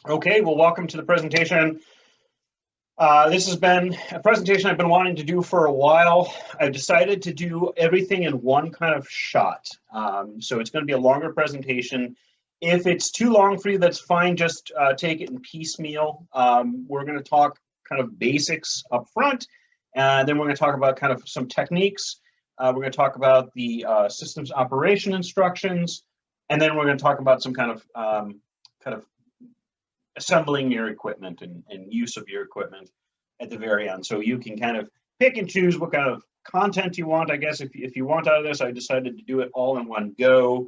Okay, well, welcome to the presentation. This has been a presentation I've been wanting to do for a while. I've decided to do everything in one kind of shot. So it's going to be a longer presentation. If it's too long for you, that's fine. Just take it in piecemeal. We're going to talk kind of basics up front, and then we're going to talk about kind of some techniques. We're going to talk about the systems operation instructions, and then we're going to talk about some kind of assembling your equipment and use of your equipment at the very end. So you can kind of pick and choose what kind of content you want. I guess if you want out of this, I decided to do it all in one go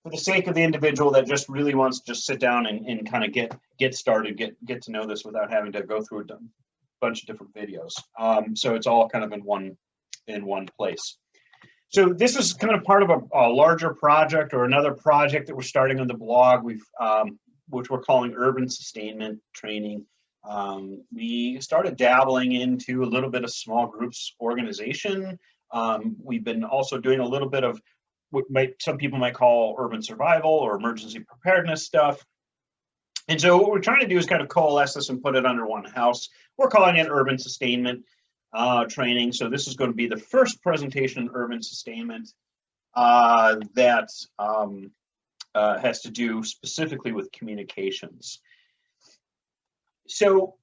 for the sake of the individual that just really wants to just sit down and kind of get started, get to know this without having to go through a bunch of different videos. So it's all kind of in one place. So this is kind of part of a larger project or another project that we're starting on the blog. Which we're calling urban sustainment training. We started dabbling into a little bit of small groups organization. We've been also doing a little bit of what some people might call urban survival or emergency preparedness stuff. And so what we're trying to do is kind of coalesce this and put it under one house. We're calling it urban sustainment training. So this is going to be the first presentation on urban sustainment that has to do specifically with communications. So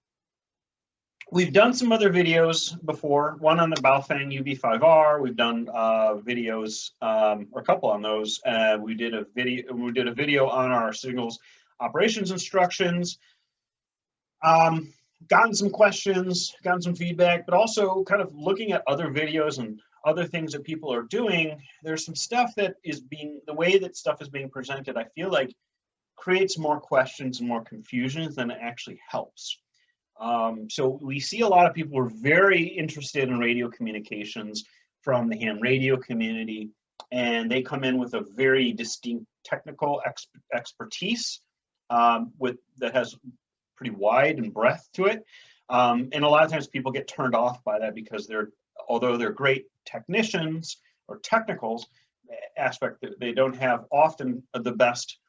we've done some other videos before, one on the Baofeng UV5R. We've done videos, or a couple on those. We did a video on our signals operations instructions. Gotten some questions, gotten some feedback, but also kind of looking at other videos and other things that people are doing. There's some stuff that is the way that stuff is being presented, I feel like creates more questions and more confusion than it actually helps. So we see a lot of people are very interested in radio communications from the ham radio community, and they come in with a very distinct technical expertise that has pretty wide and breadth to it. And a lot of times people get turned off by that because although they're great technicians or technicals aspect, they don't have often the best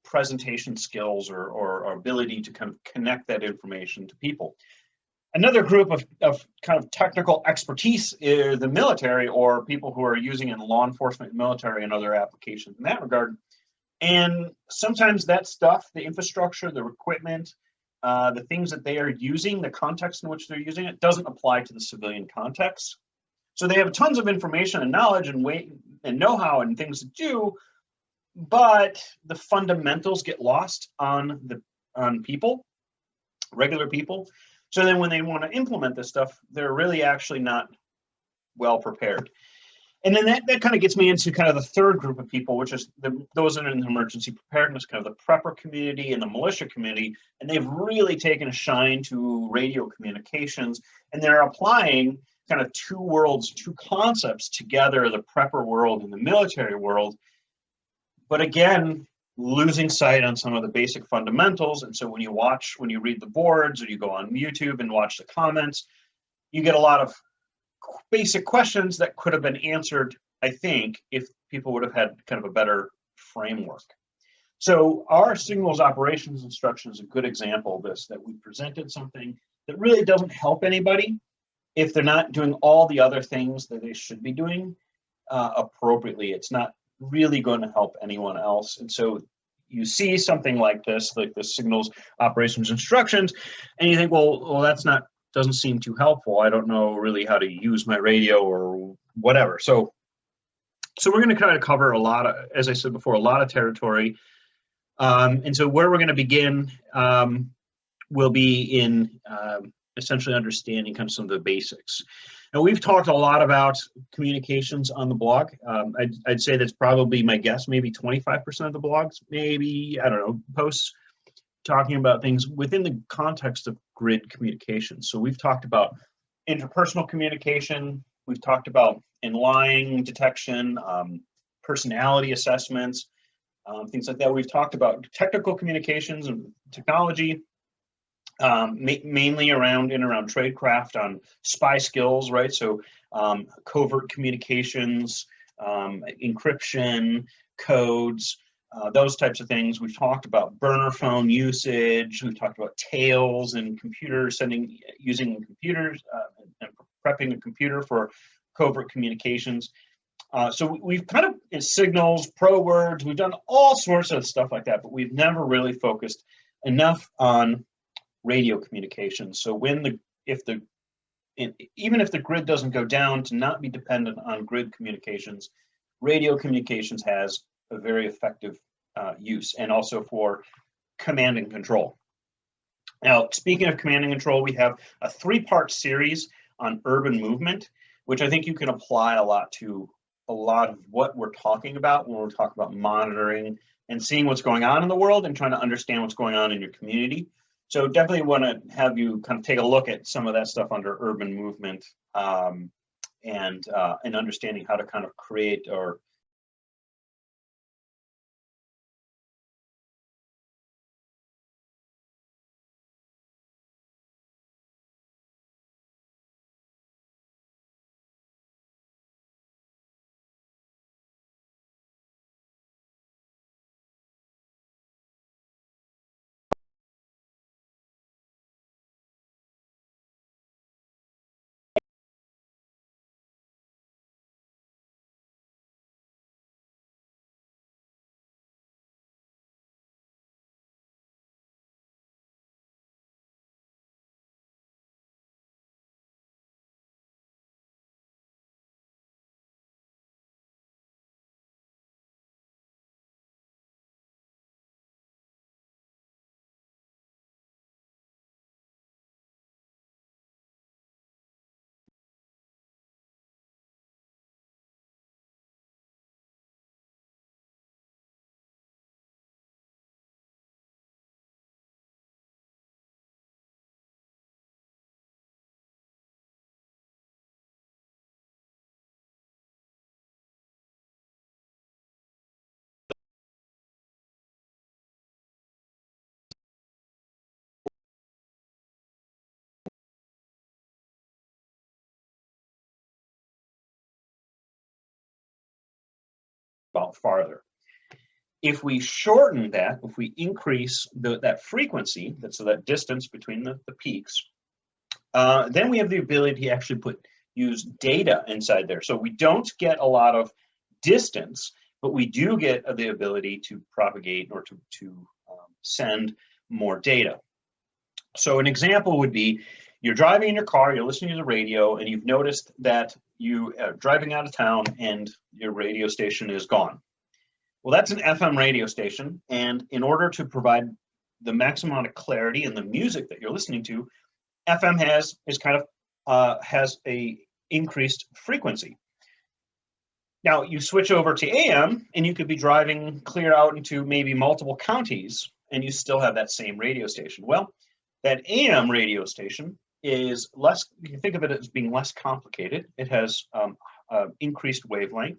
presentation skills or ability to kind of connect that information to people. Another group of kind of technical expertise is the military, or people who are using it in law enforcement, military, and other applications in that regard. And sometimes that stuff, the infrastructure, the equipment, the things that they are using, the context in which they're using it, doesn't apply to the civilian context. So they have tons of information and knowledge and know-how and things to do, but the fundamentals get lost on people, regular people. So then when they want to implement this stuff, they're really actually not well prepared. And then that kind of gets me into kind of the third group of people, which is those that are in the emergency preparedness, kind of the prepper community and the militia community. And they've really taken a shine to radio communications, and they're applying kind of two worlds, two concepts together, the prepper world and the military world. But again, losing sight on some of the basic fundamentals. And so when you read the boards or you go on YouTube and watch the comments, you get a lot of basic questions that could have been answered, I think, if people would have had kind of a better framework. So our signals operations instruction is a good example of this, that we presented something that really doesn't help anybody if they're not doing all the other things that they should be doing appropriately. It's not really going to help anyone else. And so you see something like this, like the signals operations instructions, and you think, well, doesn't seem too helpful. I don't know really how to use my radio or whatever. So we're going to kind of cover a lot of, as I said before, a lot of territory. And so where we're going to begin will be in essentially understanding kind of some of the basics. Now, we've talked a lot about communications on the blog. I'd say that's probably my guess, maybe 25% of the blogs, maybe, I don't know, posts talking about things within the context of grid communication. So we've talked about interpersonal communication, we've talked about in-line detection, personality assessments, things like that. We've talked about technical communications and technology, mainly around tradecraft on spy skills, right? So covert communications, encryption, codes, those types of things. We've talked about burner phone usage. We've talked about tails and computers using computers and prepping a computer for covert communications. So we've kind of signals, pro words, we've done all sorts of stuff like that, but we've never really focused enough on radio communications. So even if the grid doesn't go down, to not be dependent on grid communications, radio communications has a very effective use, and also for command and control. Now, speaking of command and control, we have a 3-part series on urban movement, which I think you can apply a lot to a lot of what we're talking about when we're talking about monitoring and seeing what's going on in the world and trying to understand what's going on in your community. So definitely want to have you kind of take a look at some of that stuff under urban movement and understanding how to kind of create or about farther. If we shorten that, if we increase that frequency, so that distance between the peaks, then we have the ability to actually use data inside there. So we don't get a lot of distance, but we do get the ability to propagate or to send more data. So an example would be, you're driving in your car, you're listening to the radio, and you've noticed that you are driving out of town and your radio station is gone. Well, that's an FM radio station, and in order to provide the maximum amount of clarity in the music that you're listening to, FM has a increased frequency. Now you switch over to AM, and you could be driving clear out into maybe multiple counties, and you still have that same radio station. Well, that AM radio station is less, you can think of it as being less complicated. It has increased wavelength,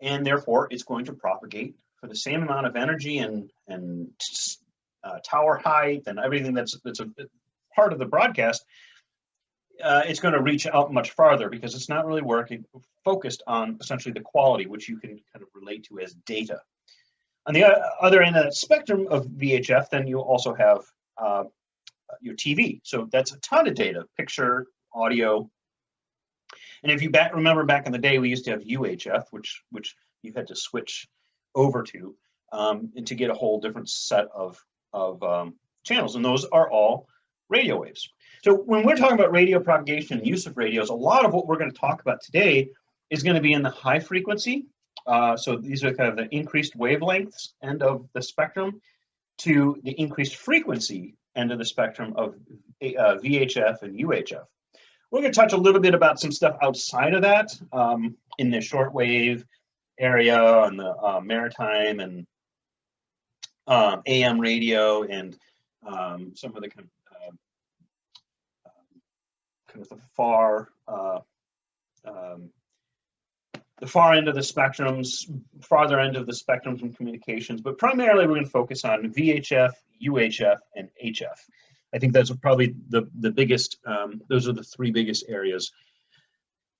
and therefore it's going to propagate for the same amount of energy and tower height and everything that's a part of the broadcast. It's going to reach out much farther because it's not really focused on essentially the quality, which you can kind of relate to as data. On the other end of the spectrum of VHF, then you also have your TV. So that's a ton of data, picture, audio. And if you remember back in the day, we used to have UHF, which you had to switch over to, and to get a whole different set of channels. And those are all radio waves. So when we're talking about radio propagation and use of radios, a lot of what we're going to talk about today is going to be in the high frequency. So these are kind of the increased wavelengths end of the spectrum to the increased frequency end of the spectrum of VHF and UHF. We're going to touch a little bit about some stuff outside of that in the shortwave area and the maritime and AM radio and some of the kind of the far end of the spectrums, farther end of the spectrum from communications, but primarily we're going to focus on VHF, UHF, and HF. I think that's probably the biggest, those are the three biggest areas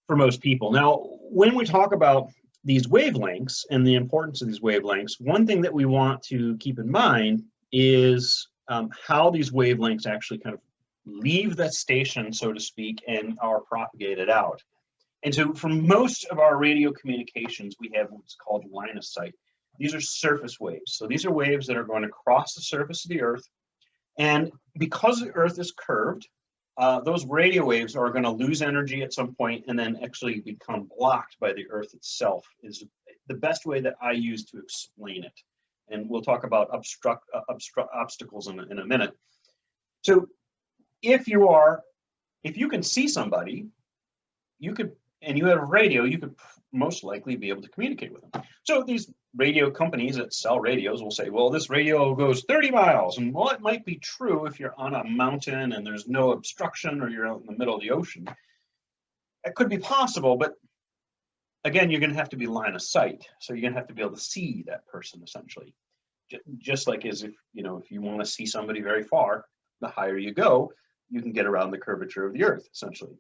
for most people. Now, when we talk about these wavelengths and the importance of these wavelengths, one thing that we want to keep in mind is how these wavelengths actually kind of leave the station, so to speak, and are propagated out. And so for most of our radio communications, we have what's called line of sight. These are surface waves. So these are waves that are going to cross the surface of the Earth. And because the Earth is curved, those radio waves are going to lose energy at some point and then actually become blocked by the Earth itself, is the best way that I use to explain it. And we'll talk about obstacles in a minute. So if you can see somebody, and you have a radio, you could most likely be able to communicate with them. So these radio companies that sell radios will say, well, this radio goes 30 miles. And well, it might be true if you're on a mountain and there's no obstruction or you're out in the middle of the ocean. It could be possible, but again, you're going to have to be line of sight. So you're going to have to be able to see that person essentially. Just like as if you want to see somebody very far, the higher you go, you can get around the curvature of the Earth essentially.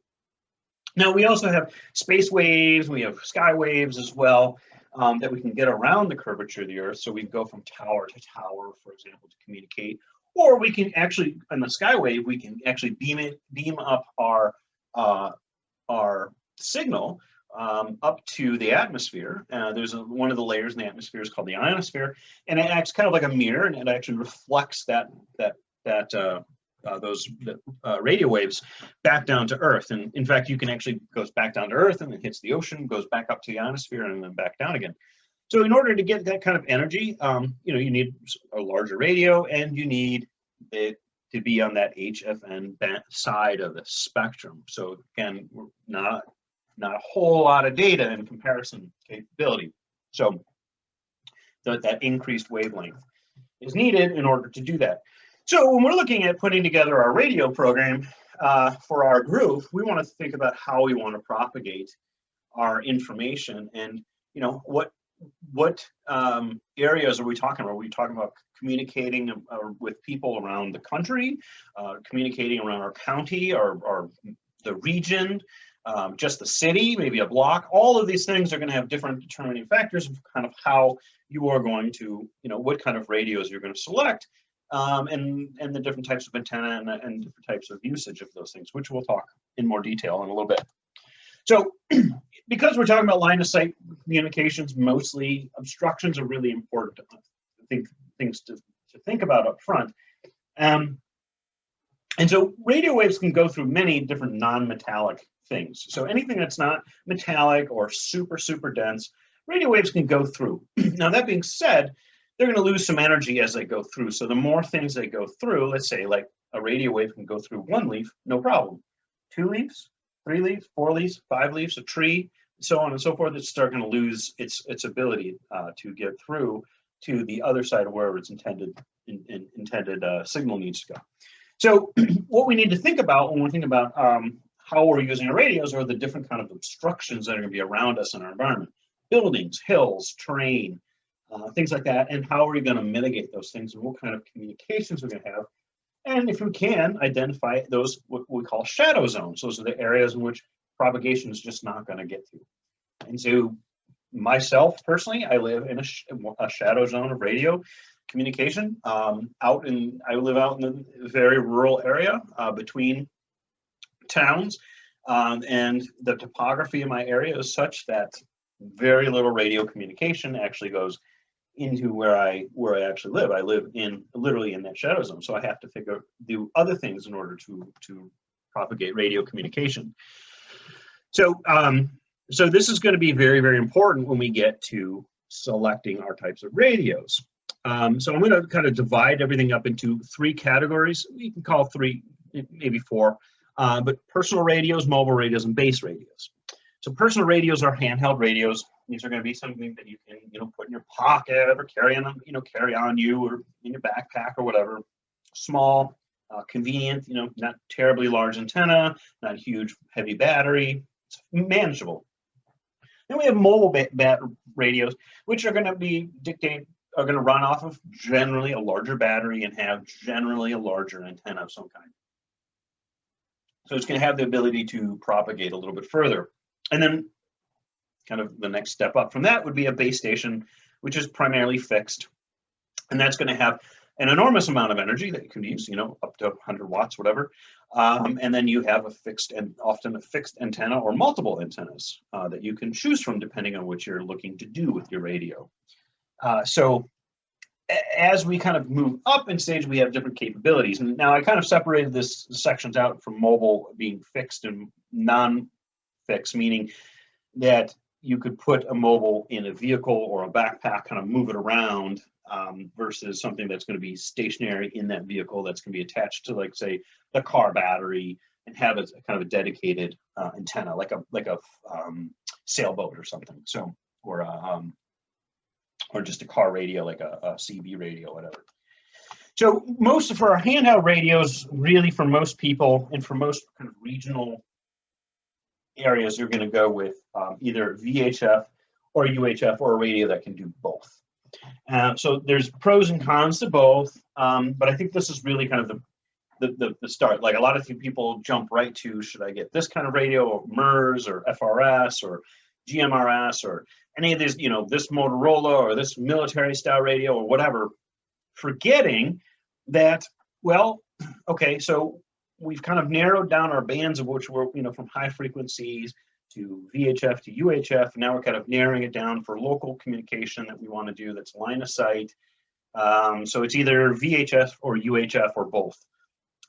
Now, we also have space waves, we have sky waves as well, that we can get around the curvature of the Earth. So we go from tower to tower, for example, to communicate. Or we can actually, on the skywave, we can actually beam up our signal up to the atmosphere. There's one of the layers in the atmosphere is called the ionosphere, and it acts kind of like a mirror, and it actually reflects those radio waves back down to Earth. And in fact, you can actually goes back down to Earth and then hits the ocean, goes back up to the ionosphere and then back down again. So in order to get that kind of energy, you need a larger radio, and you need it to be on that HFN side of the spectrum. So again, not a whole lot of data in comparison capability. So that increased wavelength is needed in order to do that. So when we're looking at putting together our radio program for our group, we want to think about how we want to propagate our information, and what areas are we talking about? Are we talking about communicating with people around the country, communicating around our county or the region, just the city, maybe a block? All of these things are going to have different determining factors of kind of how you are going to, what kind of radios you're going to select. And the different types of antenna and different types of usage of those things, which we'll talk in more detail in a little bit. So because we're talking about line of sight communications, mostly obstructions are really important things to think about up front. And so radio waves can go through many different non-metallic things. So anything that's not metallic or super, super dense, radio waves can go through. Now, that being said, they're going to lose some energy as they go through. So the more things they go through, let's say like a radio wave can go through 1 leaf, no problem. 2 leaves, 3 leaves, 4 leaves, 5 leaves, a tree, so on and so forth. It's starting to lose its ability to get through to the other side of wherever its intended signal needs to go. So what we need to think about when we think about how we're using our radios are the different kind of obstructions that are going to be around us in our environment. Buildings, hills, terrain, things like that, and how are we going to mitigate those things, and what kind of communications we're going to have, and if we can identify those what we call shadow zones. Those are the areas in which propagation is just not going to get through. And so myself personally, I live in a shadow zone of radio communication. I live out in a very rural area between towns, and the topography in my area is such that very little radio communication actually goes into where I actually live. I live literally in that shadow zone, so I have to do other things in order to propagate radio communication. So so this is going to be very, very important when we get to selecting our types of radios. So I'm going to kind of divide everything up into 3 categories. You can call 3, maybe 4, but personal radios, mobile radios, and base radios. So personal radios are handheld radios. These are going to be something that you can, put in your pocket or carry on you or in your backpack or whatever. Small, convenient, not terribly large antenna, not huge, heavy battery. It's manageable. Then we have mobile radios, which are going to run off of generally a larger battery and have generally a larger antenna of some kind. So it's going to have the ability to propagate a little bit further. And then kind of the next step up from that would be a base station, which is primarily fixed. And that's going to have an enormous amount of energy that you can use, you know, up to 100 watts, whatever. And then you have a fixed and often a fixed antenna or multiple antennas that you can choose from depending on what you're looking to do with your radio. So as we kind of move up in stage, we have different capabilities. And now I kind of separated this sections out from mobile being fixed and non-fixed, meaning that you could put a mobile in a vehicle or a backpack, kind of move it around, versus something that's going to be stationary in that vehicle that's going to be attached to, like, say, the car battery and have a kind of a dedicated antenna, like a sailboat or something. So, or just a car radio, like a CB radio, whatever. So most of our handheld radios, really for most people and for most kind of regional areas, you're going to go with either VHF or UHF or a radio that can do both. So there's pros and cons to both, but I think this is really kind of the start. Like, a lot of people jump right to, should I get this kind of radio, or MERS or FRS or GMRS or any of these, you know, this Motorola or this military style radio or whatever, forgetting that, well, okay, so we've kind of narrowed down our bands of which we're, you know, from high frequencies to VHF to UHF. Now we're kind of narrowing it down for local communication that we want to do that's line of sight. So it's either VHF or UHF or both.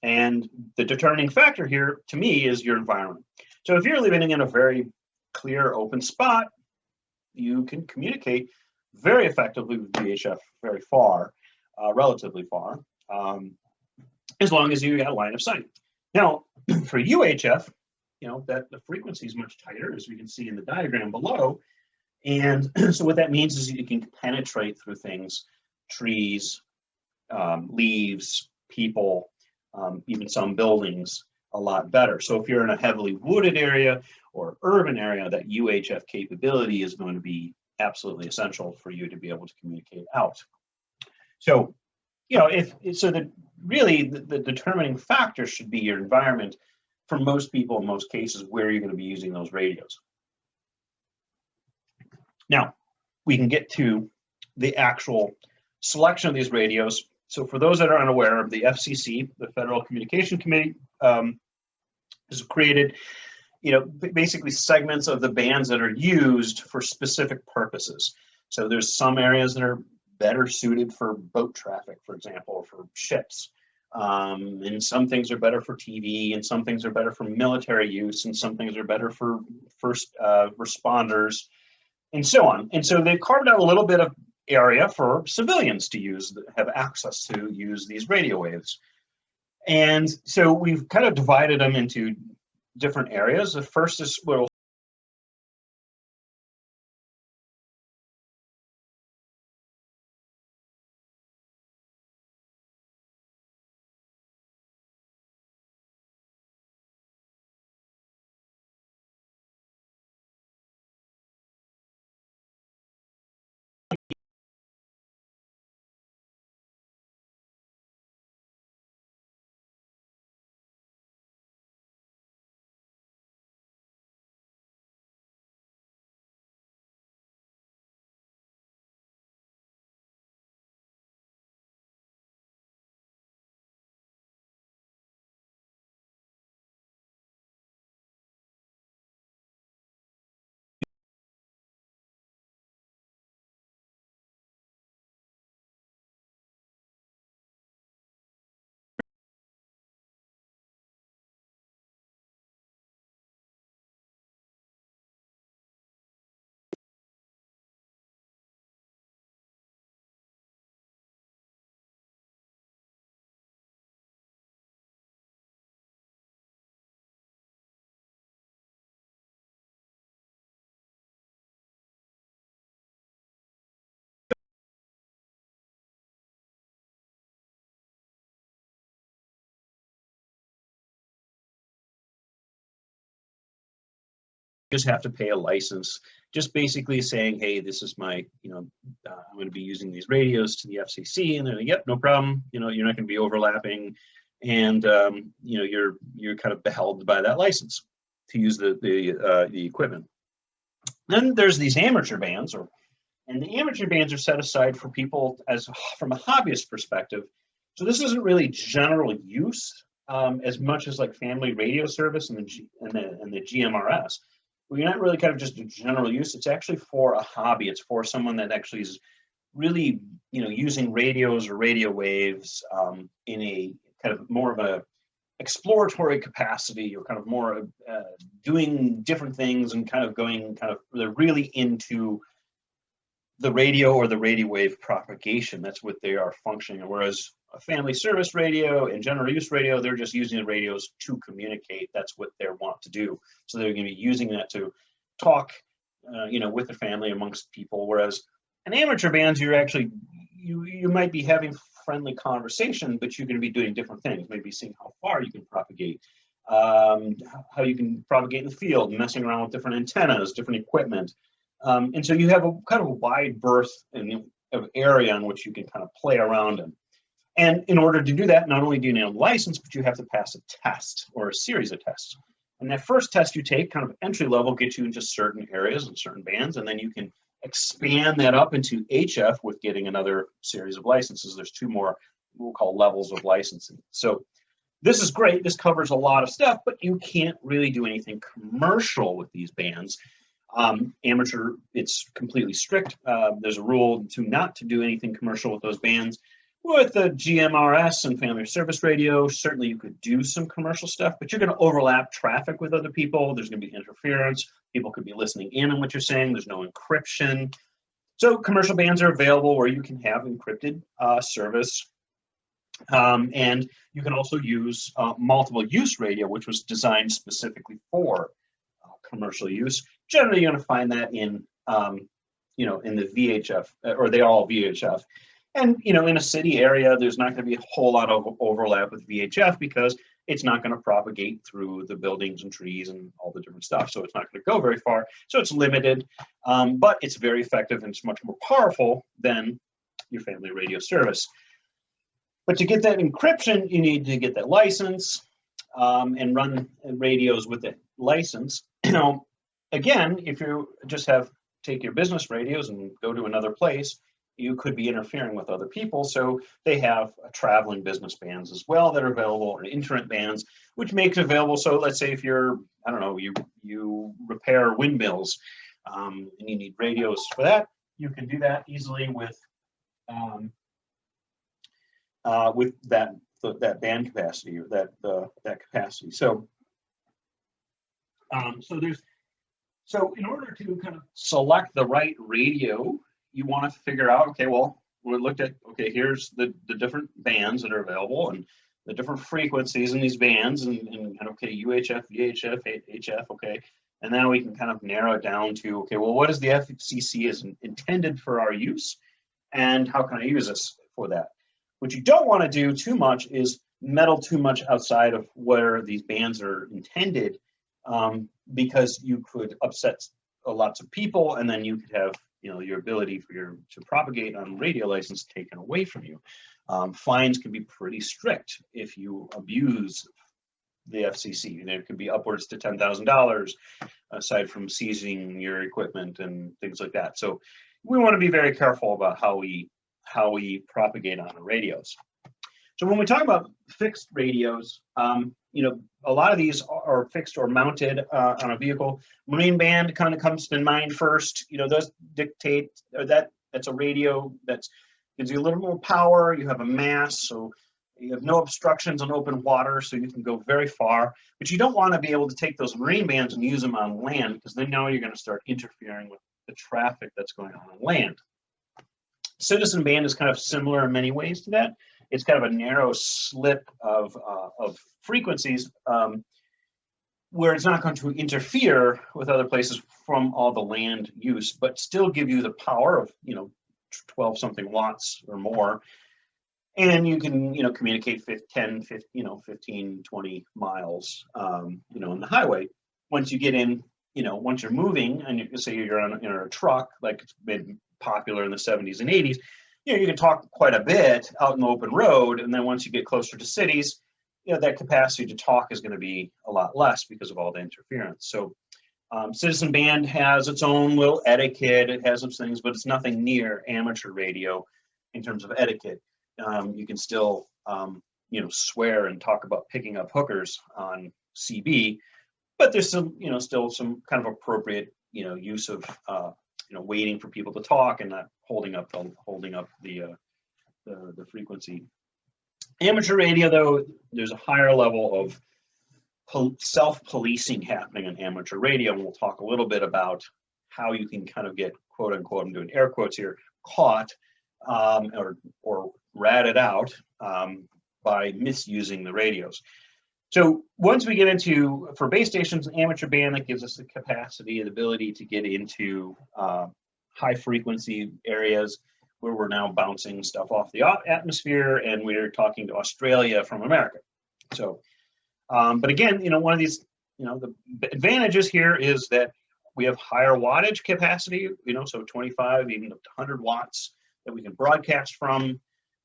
And the determining factor here, to me, is your environment. So if you're living in a very clear, open spot, you can communicate very effectively with VHF very far, relatively far, as long as you got a line of sight. Now, for UHF, you know, that the frequency is much tighter, as we can see in the diagram below. And so what that means is you can penetrate through things, trees, leaves, people, even some buildings, a lot better. So if you're in a heavily wooded area or urban area, that UHF capability is going to be absolutely essential for you to be able to communicate out. So, you know, really the determining factor should be your environment for most people, in most cases, where you're going to be using those radios. Now, we can get to the actual selection of these radios. So for those that are unaware, the FCC, the Federal Communication Committee, has created, you know, basically segments of the bands that are used for specific purposes. So there's some areas that are better suited for boat traffic, for example, or for ships. And some things are better for TV, and some things are better for military use, and some things are better for first responders, and so on. And so they've carved out a little bit of area for civilians to use, that have access to use these radio waves. And so we've kind of divided them into different areas. The first is what we'll just have to pay a license, just basically saying, hey, this is my, you know, I'm going to be using these radios to the FCC, and they're like, yep, no problem. You know, you're not going to be overlapping, and you know, you're kind of held by that license to use the equipment. Then there's these amateur bands, and the amateur bands are set aside for people from a hobbyist perspective. So this isn't really general use as much as like family radio service and the GMRS. We're not really kind of just a general use. It's actually for a hobby. It's for someone that actually is really, using radios or radio waves in a kind of more of a exploratory capacity, or kind of more doing different things and kind of going they're really into the radio or the radio wave propagation. That's what they are functioning. Whereas a family service radio and general use radio, they're just using the radios to communicate. That's what they want to do. So they're going to be using that to talk, with the family, amongst people. Whereas an amateur band, you're actually, you might be having friendly conversation, but you're going to be doing different things. Maybe seeing how far you can propagate, how you can propagate in the field, messing around with different antennas, different equipment. And so you have a kind of a wide berth of area in which you can kind of play around in. And in order to do that, not only do you need a license, but you have to pass a test or a series of tests. And that first test you take, kind of entry level, gets you into certain areas and certain bands, and then you can expand that up into HF with getting another series of licenses. There's 2 more we'll call levels of licensing. So this is great. This covers a lot of stuff, but you can't really do anything commercial with these bands. Amateur, it's completely strict. There's a rule not to do anything commercial with those bands. With the GMRS and family service radio, certainly you could do some commercial stuff, but you're going to overlap traffic with other people. There's going to be interference. People could be listening in on what you're saying. There's no encryption. So commercial bands are available where you can have encrypted service. And you can also use multiple use radio, which was designed specifically for commercial use. Generally, you're going to find that in, in the VHF, or they all VHF. And, in a city area, there's not going to be a whole lot of overlap with VHF because it's not going to propagate through the buildings and trees and all the different stuff. So it's not going to go very far. So it's limited, but it's very effective and it's much more powerful than your family radio service. But to get that encryption, you need to get that license and run radios with the license. Again, if you just take your business radios and go to another place, you could be interfering with other people. So they have traveling business bands as well that are available, or internet bands, which makes it available. So let's say if you're, you repair windmills and you need radios for that, you can do that easily with that band capacity, or that capacity. So so in order to kind of select the right radio, you want to figure out, okay, well, we looked at, okay, here's the different bands that are available and the different frequencies in these bands, and okay, UHF, VHF, HF, okay. And now we can kind of narrow it down to, okay, well, what is the FCC is intended for our use, and how can I use this for that? What you don't want to do too much is meddle too much outside of where these bands are intended, because you could upset lots of people, and then you could have your ability to propagate on radio license taken away from you. Fines can be pretty strict if you abuse the FCC. There could be upwards to $10,000 aside from seizing your equipment and things like that. So we want to be very careful about how we propagate on the radios. So when we talk about fixed radios, a lot of these are fixed or mounted on a vehicle. Marine band kind of comes to mind first. Those dictate, or that's a radio that gives you a little more power. You have a mass, so you have no obstructions on open water, so you can go very far. But you don't want to be able to take those marine bands and use them on land, because then now you're going to start interfering with the traffic that's going on land. Citizen band is kind of similar in many ways to that. It's kind of a narrow slip of frequencies where it's not going to interfere with other places from all the land use, but still give you the power of 12 something watts or more, and you can communicate 15, 20 miles in the highway. Once you get in, once you're moving, and you say you're on a truck, like it's been popular in the 70s and 80s, you can talk quite a bit out in the open road, and then once you get closer to cities, that capacity to talk is going to be a lot less because of all the interference. So Citizen band has its own little etiquette. It has some things, but it's nothing near amateur radio in terms of etiquette. You can still, swear and talk about picking up hookers on CB, but there's some, still some kind of appropriate, use of, waiting for people to talk and not holding up the frequency. Amateur radio, though, there's a higher level of self-policing happening in amateur radio, and we'll talk a little bit about how you can kind of get, quote unquote, I'm doing air quotes here, caught or ratted out by misusing the radios. So once we get into, for base stations, amateur band, that gives us the capacity, the ability to get into high frequency areas where we're now bouncing stuff off the atmosphere, and we're talking to Australia from America. So, but again, one of these, the advantages here is that we have higher wattage capacity, so 25, even up to 100 watts that we can broadcast from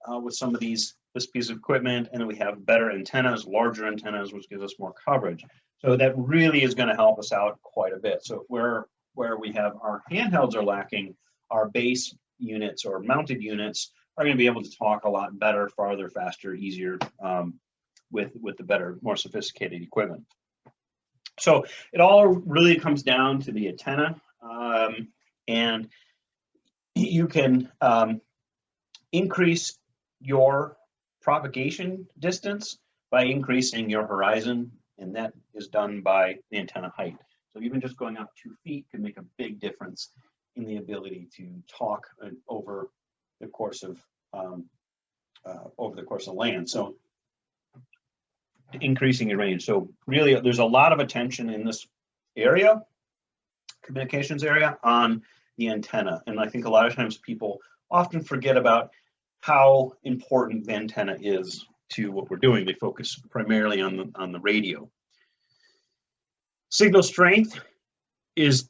with some of this piece of equipment, and then we have better antennas, larger antennas, which gives us more coverage. So that really is going to help us out quite a bit. So where we have our handhelds are lacking, our base units or mounted units are going to be able to talk a lot better, farther, faster, easier with the better, more sophisticated equipment. So it all really comes down to the antenna, and you can increase your propagation distance by increasing your horizon, and that is done by the antenna height. So even just going up 2 feet can make a big difference in the ability to talk over the course of land. So increasing your range. So really, there's a lot of attention in this area, communications area, on the antenna, and I think a lot of times people often forget about how important the antenna is to what we're doing. They focus primarily on the radio. Signal strength is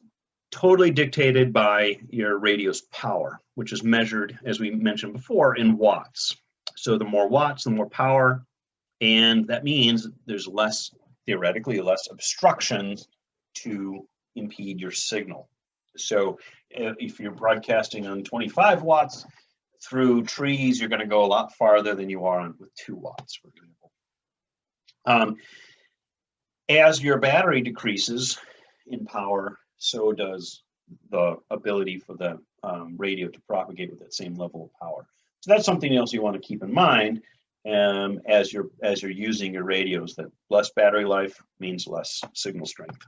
totally dictated by your radio's power, which is measured, as we mentioned before, in watts. So the more watts, the more power, and that means there's theoretically less obstructions to impede your signal. So if you're broadcasting on 25 watts through trees, you're going to go a lot farther than you are with 2 watts, for example. As your battery decreases in power, so does the ability for the radio to propagate with that same level of power. So that's something else you want to keep in mind as you're using your radios, that less battery life means less signal strength.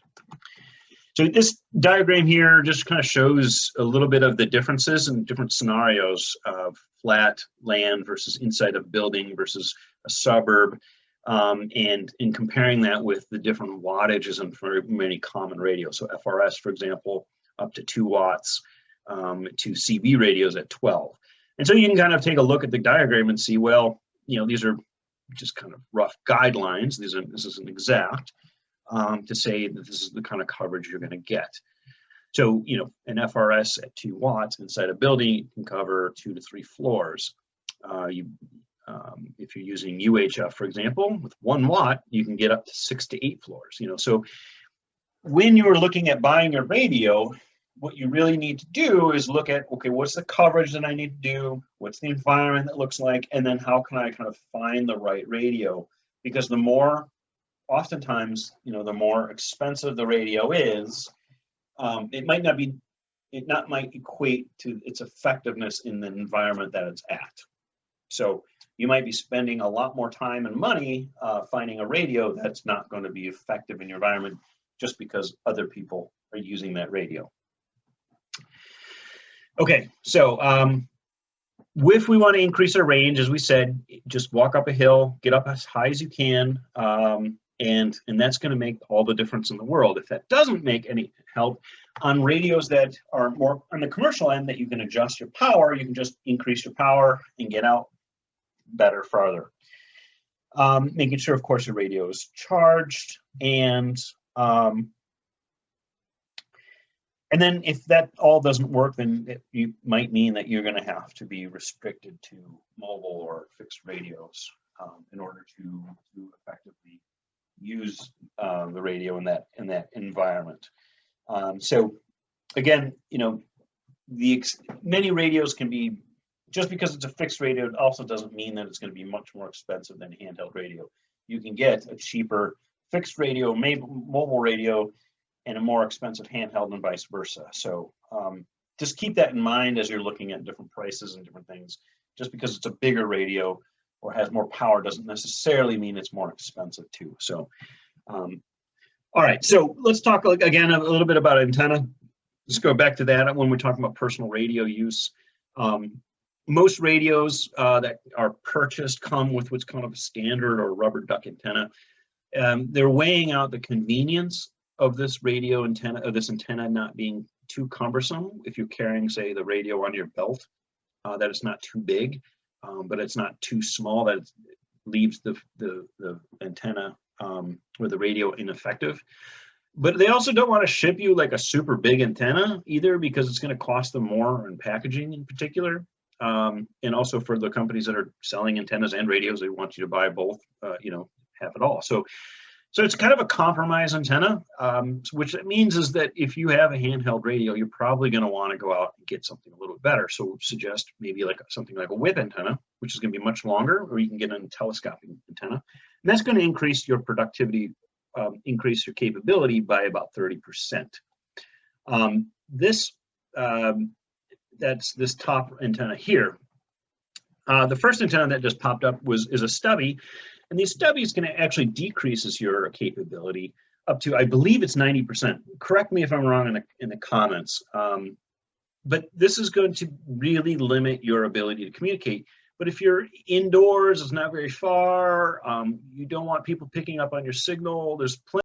So this diagram here just kind of shows a little bit of the differences in different scenarios of flat land versus inside a building versus a suburb, and in comparing that with the different wattages in very many common radios. So FRS, for example, up to 2 watts, to CB radios at 12. And so you can kind of take a look at the diagram and see, well, these are just kind of rough guidelines. This isn't exact. To say that this is the kind of coverage you're going to get. So, an FRS at 2 watts inside a building can cover 2 to 3 floors. If you're using UHF, for example, with 1 watt, you can get up to 6 to 8 floors. So when you're looking at buying a radio, what you really need to do is look at, okay, what's the coverage that I need to do? What's the environment that looks like? And then how can I kind of find the right radio? Because oftentimes, the more expensive the radio is, it might equate to its effectiveness in the environment that it's at. So you might be spending a lot more time and money finding a radio that's not going to be effective in your environment just because other people are using that radio. Okay, so if we want to increase our range, as we said, just walk up a hill, get up as high as you can, and that's going to make all the difference in the world. If that doesn't make any help, on radios that are more on the commercial end that you can adjust your power, you can just increase your power and get out better, farther. Making sure, of course, your radio is charged, and then if that all doesn't work, then you might mean that you're going to have to be restricted to mobile or fixed radios in order to use the radio in that environment. So again, you know, many radios can be, just because it's a fixed radio, it also doesn't mean that it's going to be much more expensive than a handheld radio. You can get a cheaper fixed radio, mobile radio, and a more expensive handheld, and vice versa. So just keep that in mind as you're looking at different prices and different things. Just because it's a bigger radio or has more power doesn't necessarily mean it's more expensive too. So, all right, so let's talk again a little bit about antenna. Let's go back to that when we're talking about personal radio use. Most radios that are purchased come with what's called a standard or rubber duck antenna. They're weighing out the convenience of this radio antenna, of this antenna not being too cumbersome if you're carrying, say, the radio on your belt, that it's not too big, but it's not too small that it leaves the antenna or the radio ineffective. But they also don't want to ship you like a super big antenna either, because it's going to cost them more in packaging in particular. And also for the companies that are selling antennas and radios, they want you to buy both, you know, have it all. So it's kind of a compromise antenna, which it means is that if you have a handheld radio, you're probably going to want to go out and get something a little bit better. So suggest maybe like something like a whip antenna, which is going to be much longer, or you can get a telescoping antenna. And that's going to increase your productivity, increase your capability by about 30%. That's this top antenna here. The first antenna that just popped up is a stubby. And these stubbies can actually decreases your capability up to, I believe it's 90%. Correct me if I'm wrong in the comments. But this is going to really limit your ability to communicate. But if you're indoors, it's not very far, you don't want people picking up on your signal, there's plenty.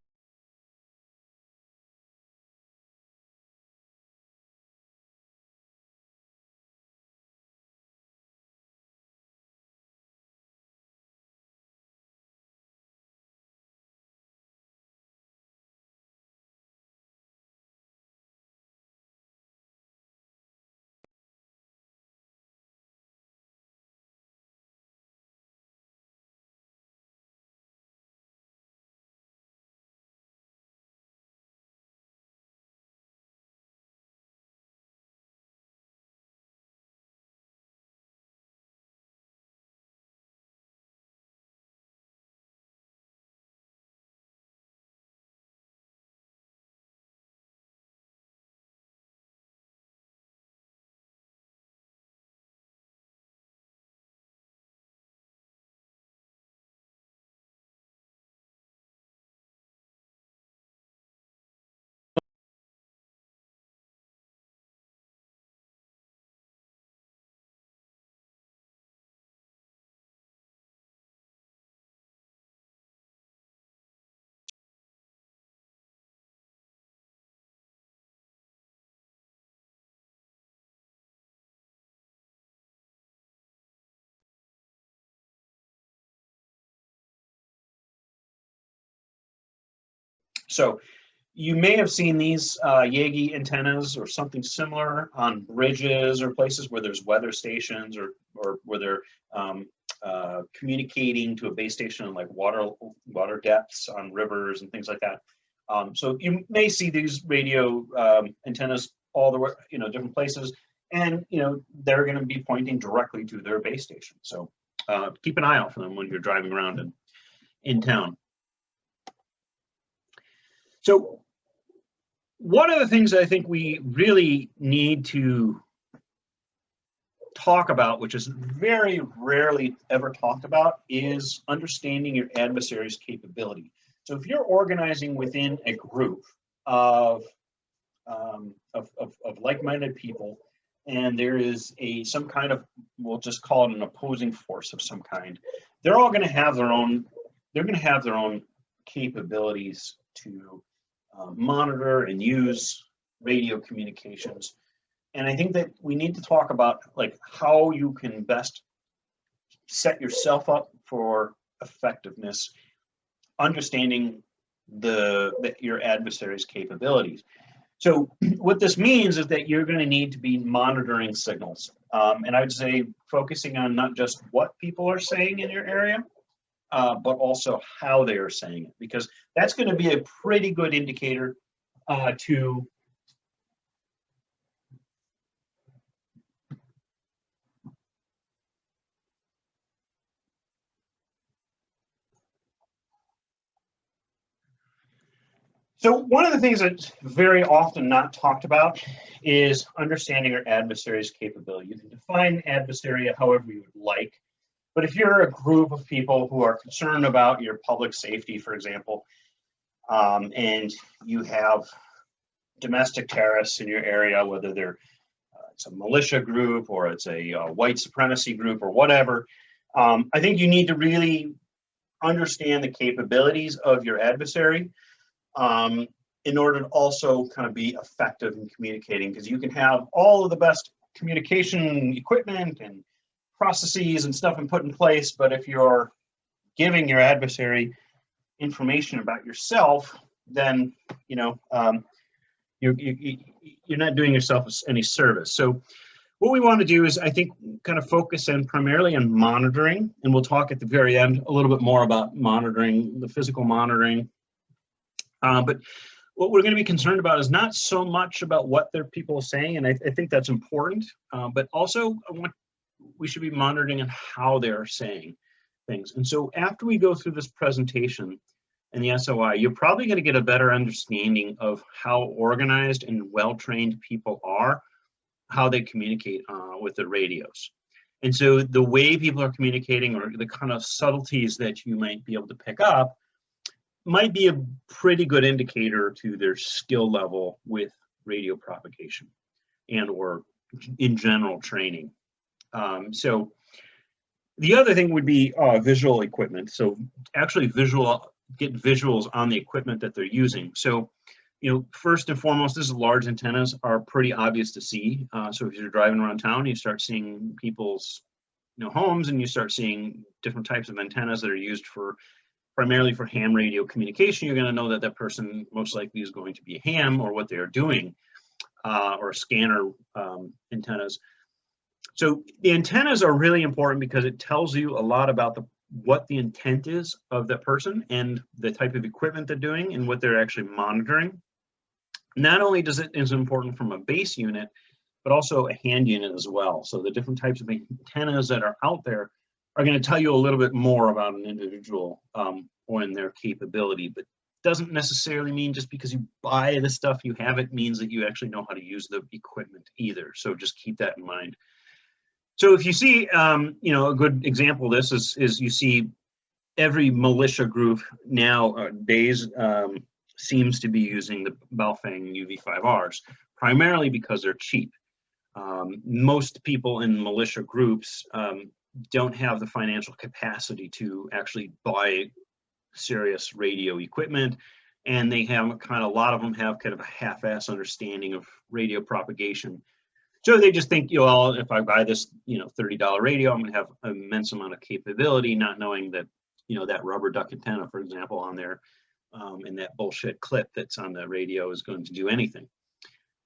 So you may have seen these Yagi antennas or something similar on bridges or places where there's weather stations, or where they're communicating to a base station on like water depths on rivers and things like that. So you may see these radio antennas all the way, you know, different places, and you know they're going to be pointing directly to their base station. So keep an eye out for them when you're driving around in town. So one of the things I think we really need to talk about, which is very rarely ever talked about, is understanding your adversary's capability. So if you're organizing within a group of like-minded people, and there is some kind of, we'll just call it an opposing force of some kind, they're all going to have their own. They're going to have their own capabilities to monitor and use radio communications. And I think that we need to talk about like how you can best set yourself up for effectiveness, understanding your adversary's capabilities. So what this means is that you're going to need to be monitoring signals. And I would say focusing on not just what people are saying in your area, but also how they are saying it, because that's going to be a pretty good indicator to So one of the things that's very often not talked about is understanding your adversary's capability. You can define adversary however you would like, but if you're a group of people who are concerned about your public safety, for example, and you have domestic terrorists in your area, whether they're it's a militia group or it's a white supremacy group or whatever, I think you need to really understand the capabilities of your adversary in order to also kind of be effective in communicating, because you can have all of the best communication equipment and processes and stuff and put in place, but if you're giving your adversary information about yourself, then you're not doing yourself any service. So what we want to do is, I think, kind of focus in primarily on monitoring, and we'll talk at the very end a little bit more about monitoring, the physical monitoring. But what we're going to be concerned about is not so much about what their people are saying, and I think that's important, but also we should be monitoring on how they're saying things. And so after we go through this presentation and the SOI, you're probably going to get a better understanding of how organized and well-trained people are, how they communicate with the radios. And so the way people are communicating, or the kind of subtleties that you might be able to pick up, might be a pretty good indicator to their skill level with radio propagation and or in general training. So the other thing would be visual equipment. So actually get visuals on the equipment that they're using. So, first and foremost, these large antennas are pretty obvious to see. So if you're driving around town, you start seeing people's homes, and you start seeing different types of antennas that are used primarily for ham radio communication. You're going to know that that person most likely is going to be a ham, or what they are doing, or scanner antennas. So the antennas are really important because it tells you a lot about what the intent is of that person and the type of equipment they're doing and what they're actually monitoring. Not only is important from a base unit, but also a hand unit as well. So the different types of antennas that are out there are going to tell you a little bit more about an individual or in their capability, but doesn't necessarily mean just because you buy the stuff you have it means that you actually know how to use the equipment either. So just keep that in mind. So if you see, a good example of this is you see every militia group nowadays seems to be using the Baofeng UV5Rs, primarily because they're cheap. Most people in militia groups don't have the financial capacity to actually buy serious radio equipment, and they have a lot of them have kind of a half-ass understanding of radio propagation. So they just think, well, if I buy this, $30 radio, I'm going to have an immense amount of capability, not knowing that, that rubber duck antenna, for example, on there, and that bullshit clip that's on the radio is going to do anything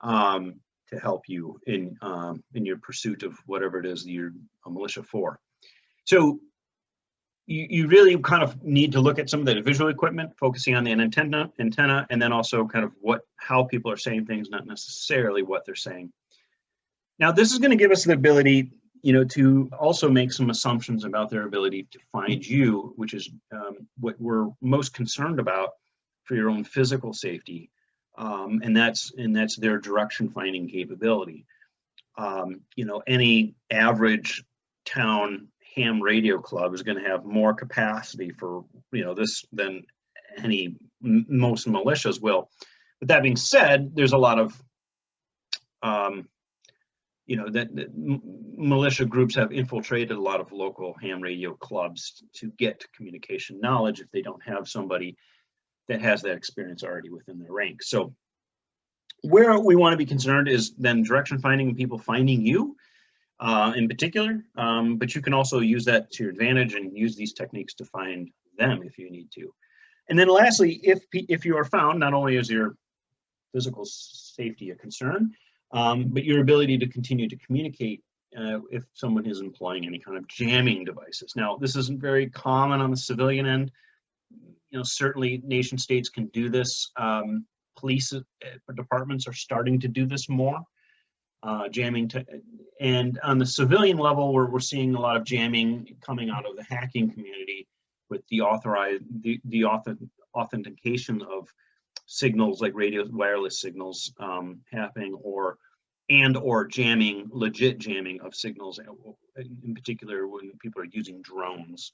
to help you in your pursuit of whatever it is you're a militia for. So you really kind of need to look at some of the visual equipment, focusing on the antenna, and then also kind of how people are saying things, not necessarily what they're saying. Now, this is going to give us the ability, to also make some assumptions about their ability to find you, which is what we're most concerned about for your own physical safety, and that's their direction finding capability. Any average town ham radio club is going to have more capacity for this than most militias will. But that being said, there's a lot of that militia groups have infiltrated a lot of local ham radio clubs to get communication knowledge if they don't have somebody that has that experience already within their ranks. So where we want to be concerned is then direction finding and people finding you in particular, but you can also use that to your advantage and use these techniques to find them if you need to. And then lastly, if you are found, not only is your physical safety a concern, but your ability to continue to communicate if someone is employing any kind of jamming devices. Now, this isn't very common on the civilian end. Certainly nation states can do this. Police departments are starting to do this more, jamming. And on the civilian level, we're seeing a lot of jamming coming out of the hacking community with the authentication of signals like radio wireless signals happening, or jamming, legit jamming of signals, in particular when people are using drones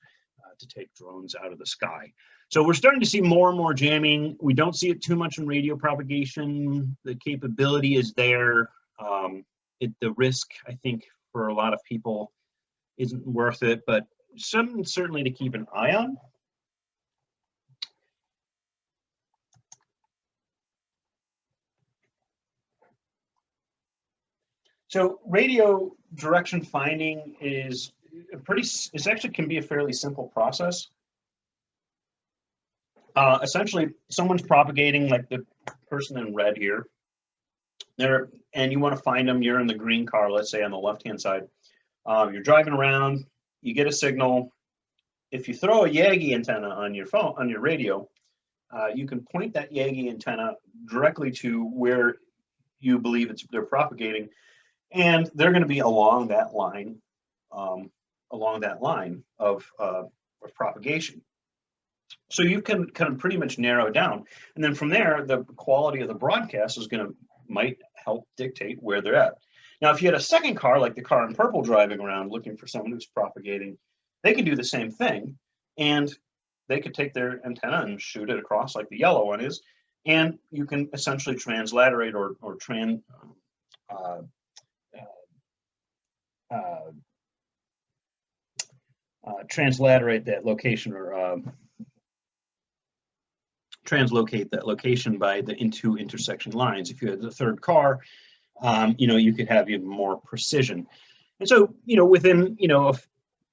to take drones out of the sky. So we're starting to see more and more jamming. We don't see it too much in radio propagation. The capability is there. The risk, I think, for a lot of people isn't worth it, but something certainly to keep an eye on. So radio direction finding is actually can be a fairly simple process. Essentially, someone's propagating, like the person in red here, and you want to find them. You're in the green car, let's say on the left-hand side. You're driving around, you get a signal. If you throw a Yagi antenna on your phone, on your radio, you can point that Yagi antenna directly to where you believe they're propagating, and they're going to be along that line of propagation. So you can kind of pretty much narrow down, and then from there, the quality of the broadcast might help dictate where they're at. Now, if you had a second car, like the car in purple driving around looking for someone who's propagating, they can do the same thing, and they could take their antenna and shoot it across like the yellow one is, and you can essentially translaterate or translaterate that location, or translocate that location by the two intersection lines. If you had the third car, you could have even more precision. And so, within,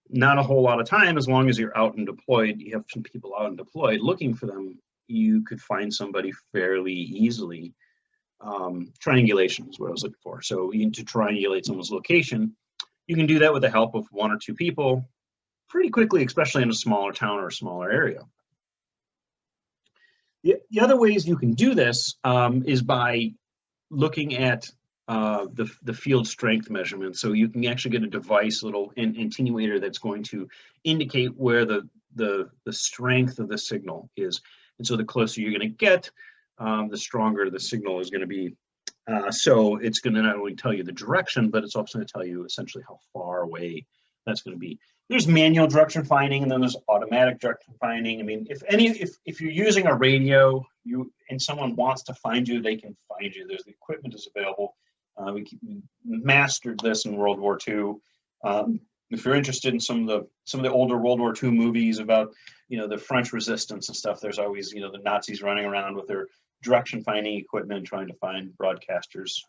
not a whole lot of time, as long as you're out and deployed, you have some people out and deployed looking for them, you could find somebody fairly easily. Triangulation is what I was looking for. So to triangulate someone's location, you can do that with the help of one or two people pretty quickly, especially in a smaller town or a smaller area. The other ways you can do this is by looking at the field strength measurement. So you can actually get a device, little attenuator, that's going to indicate where the strength of the signal is. And so the closer you're going to get, the stronger the signal is going to be. So it's going to not only tell you the direction, but it's also going to tell you essentially how far away that's going to be. There's manual direction finding, and then there's automatic direction finding. I mean, if you're using a radio, and someone wants to find you, they can find you. The equipment is available. We mastered this in World War II. If you're interested in some of the older World War II movies about the French resistance and stuff, there's always the Nazis running around with their direction finding equipment trying to find broadcasters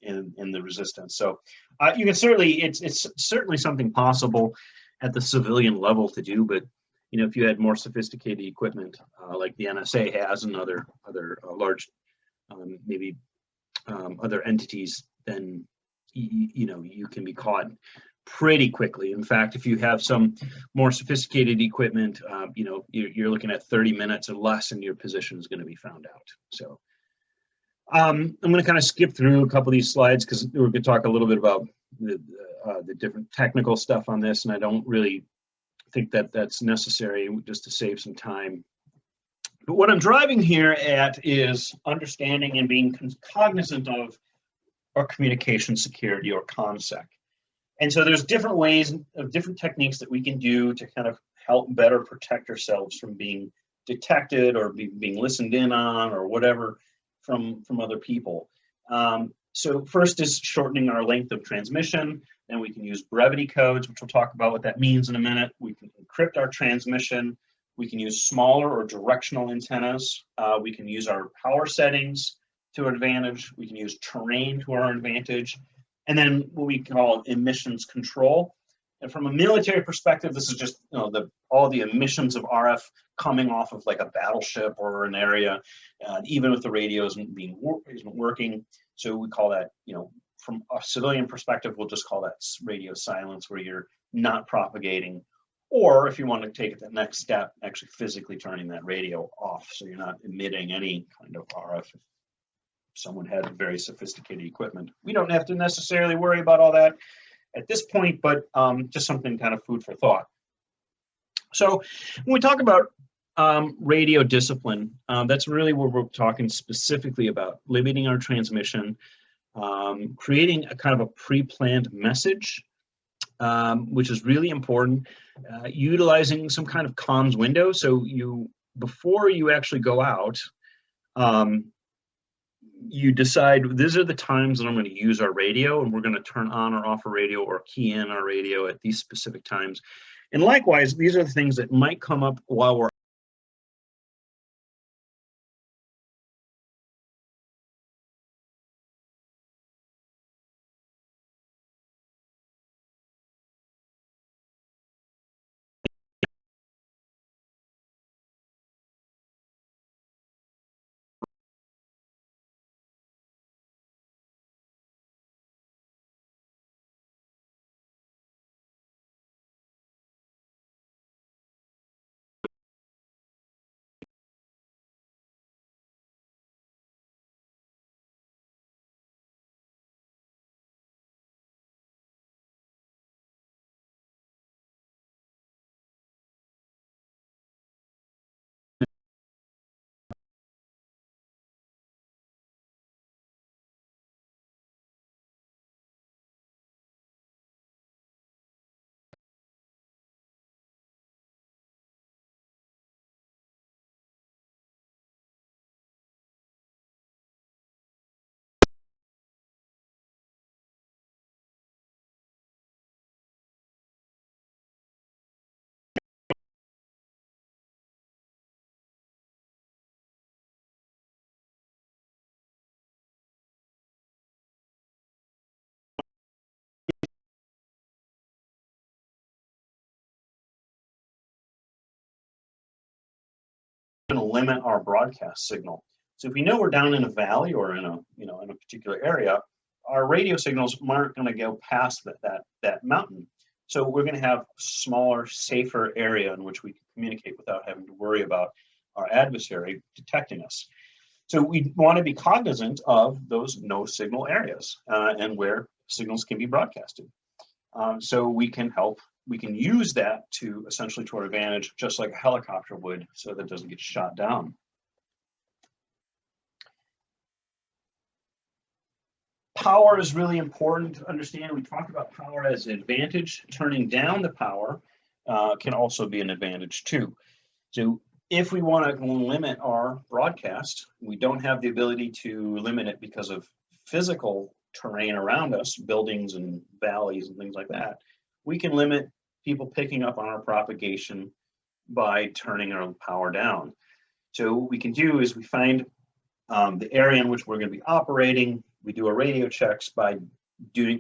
in the resistance. So you can certainly, it's certainly something possible at the civilian level to do, but if you had more sophisticated equipment like the NSA has and other large maybe other entities, then you can be caught pretty quickly. In fact, if you have some more sophisticated equipment, you're looking at 30 minutes or less, and your position is going to be found out. So I'm going to kind of skip through a couple of these slides because we're going to talk a little bit about the different technical stuff on this, and I don't really think that that's necessary, just to save some time. But what I'm driving here at is understanding and being cognizant of our communication security, or ComSec. And so there's different ways of different techniques that we can do to kind of help better protect ourselves from being detected or being listened in on or whatever from other people. So first is shortening our length of transmission. Then we can use brevity codes, which we'll talk about what that means in a minute. We can encrypt our transmission. We can use smaller or directional antennas. We can use our power settings to our advantage. We can use terrain to our advantage. And then what we call emissions control. And from a military perspective, this is just all the emissions of RF coming off of like a battleship or an area, even if the radio isn't working. So we call that, from a civilian perspective, we'll just call that radio silence, where you're not propagating. Or if you want to take it the next step, actually physically turning that radio off, so you're not emitting any kind of RF. If someone had very sophisticated equipment, we don't have to necessarily worry about all that at this point, but just something kind of food for thought. So when we talk about radio discipline. That's really what we're talking specifically about, limiting our transmission, creating a kind of a pre-planned message, which is really important, utilizing some kind of comms window. So before you actually go out, you decide these are the times that I'm going to use our radio, and we're going to turn on or off a radio or key in our radio at these specific times. And likewise, these are the things that might come up while we're going to limit our broadcast signal. So if we know we're down in a valley or in a in a particular area, our radio signals aren't going to go past that mountain. So we're going to have a smaller, safer area in which we can communicate without having to worry about our adversary detecting us. So we want to be cognizant of those no signal areas and where signals can be broadcasted. So we can use that to essentially to our advantage, just like a helicopter would, so that it doesn't get shot down. Power is really important to understand. We talked about power as an advantage. Turning down the power can also be an advantage too. So if we want to limit our broadcast, we don't have the ability to limit it because of physical terrain around us, buildings and valleys and things like that. We can limit people picking up on our propagation by turning our power down. So what we can do is we find the area in which we're going to be operating. We do our radio checks by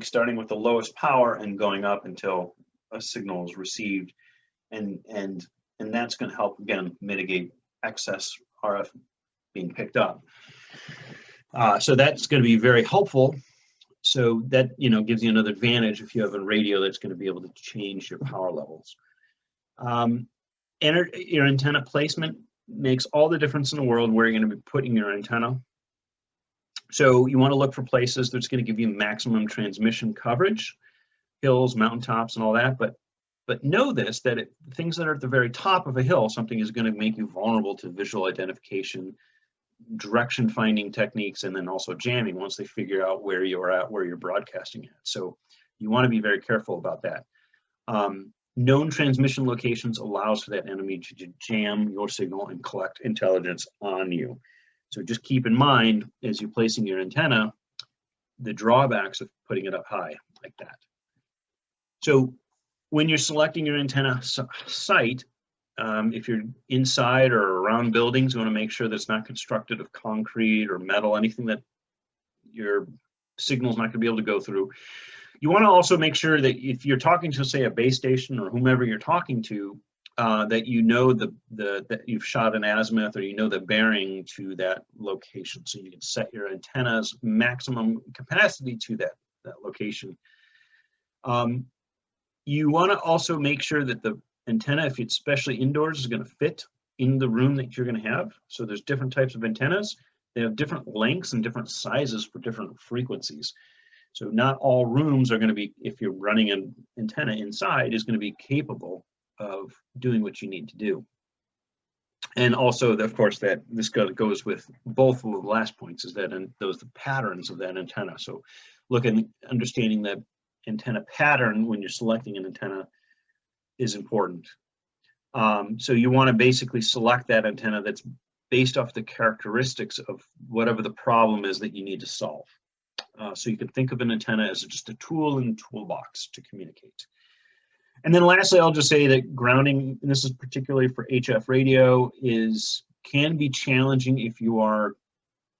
starting with the lowest power and going up until a signal is received, and that's going to help again mitigate excess RF being picked up. So that's going to be very helpful. So that gives you another advantage if you have a radio that's going to be able to change your power levels. Your antenna placement makes all the difference in the world where you're going to be putting your antenna. So you want to look for places that's going to give you maximum transmission coverage, hills, mountaintops, and all that. But know this, that things that are at the very top of a hill, something is going to make you vulnerable to visual identification, direction finding techniques, and then also jamming once they figure out where you're at, where you're broadcasting at. So you want to be very careful about that. Known transmission locations allows for that enemy to jam your signal and collect intelligence on you. So just keep in mind, as you're placing your antenna, the drawbacks of putting it up high like that. So when you're selecting your antenna site, if you're inside or around buildings, you want to make sure that it's not constructed of concrete or metal, anything that your signal's not going to be able to go through. You want to also make sure that if you're talking to, say, a base station or whomever you're talking to, that you know that you've shot an azimuth, or you know the bearing to that location, so you can set your antenna's maximum capacity to that location. You want to also make sure that the antenna, if it's especially indoors, is going to fit in the room that you're going to have. So there's different types of antennas. They have different lengths and different sizes for different frequencies. So not all rooms are going to be, if you're running an antenna inside, is going to be capable of doing what you need to do. And also, of course, that this goes with both of the last points, is that the patterns of that antenna. So understanding that antenna pattern when you're selecting an antenna is important. So you want to basically select that antenna that's based off the characteristics of whatever the problem is that you need to solve. So you can think of an antenna as just a tool in the toolbox to communicate. And then lastly, I'll just say that grounding, and this is particularly for HF radio, can be challenging if you are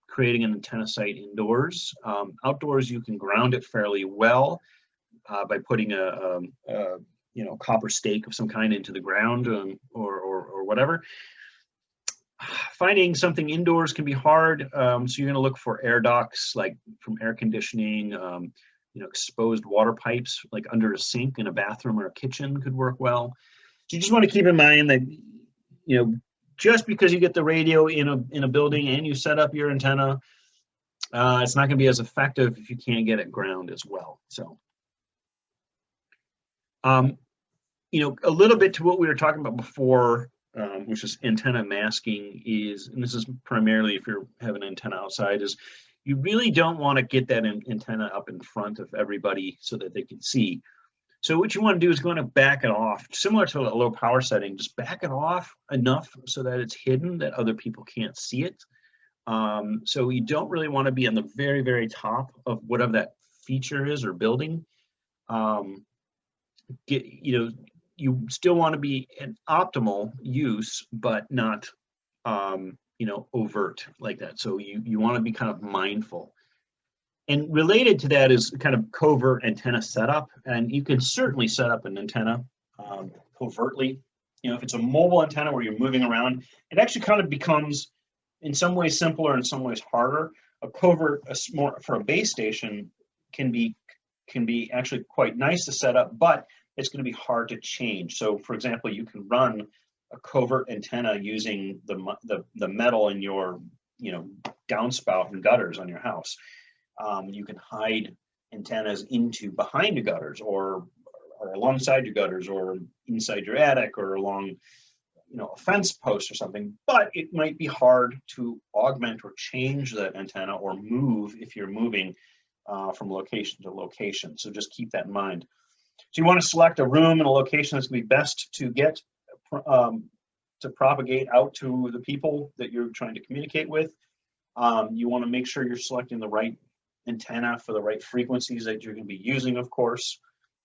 creating an antenna site indoors. Outdoors, you can ground it fairly well by putting a copper stake of some kind into the ground or whatever. Finding something indoors can be hard, so you're going to look for air ducts, like from air conditioning. Exposed water pipes, like under a sink in a bathroom or a kitchen, could work well. So you just want to keep in mind that, just because you get the radio in a building and you set up your antenna, it's not going to be as effective if you can't get it ground as well. So, a little bit to what we were talking about before, which is antenna masking, and this is primarily if you have an antenna outside, is you really don't want to get that antenna up in front of everybody so that they can see. So what you want to do is back it off, similar to a low power setting, just back it off enough so that it's hidden, that other people can't see it. So you don't really want to be on the very, very top of whatever that feature is or building. You still want to be an optimal use, but not overt like that. So you want to be kind of mindful. And related to that is kind of covert antenna setup. And you can certainly set up an antenna covertly. If it's a mobile antenna where you're moving around, it actually kind of becomes in some ways simpler, in some ways harder. A covert, more for a base station, can be actually quite nice to set up, but it's going to be hard to change. So for example, you can run a covert antenna using the metal in your downspout and gutters on your house. You can hide antennas behind your gutters or alongside your gutters or inside your attic or along a fence post or something, but it might be hard to augment or change that antenna or move if you're moving from location to location. So just keep that in mind. So you want to select a room and a location that's going to be best to get to propagate out to the people that you're trying to communicate with. You want to make sure you're selecting the right antenna for the right frequencies that you're going to be using, of course,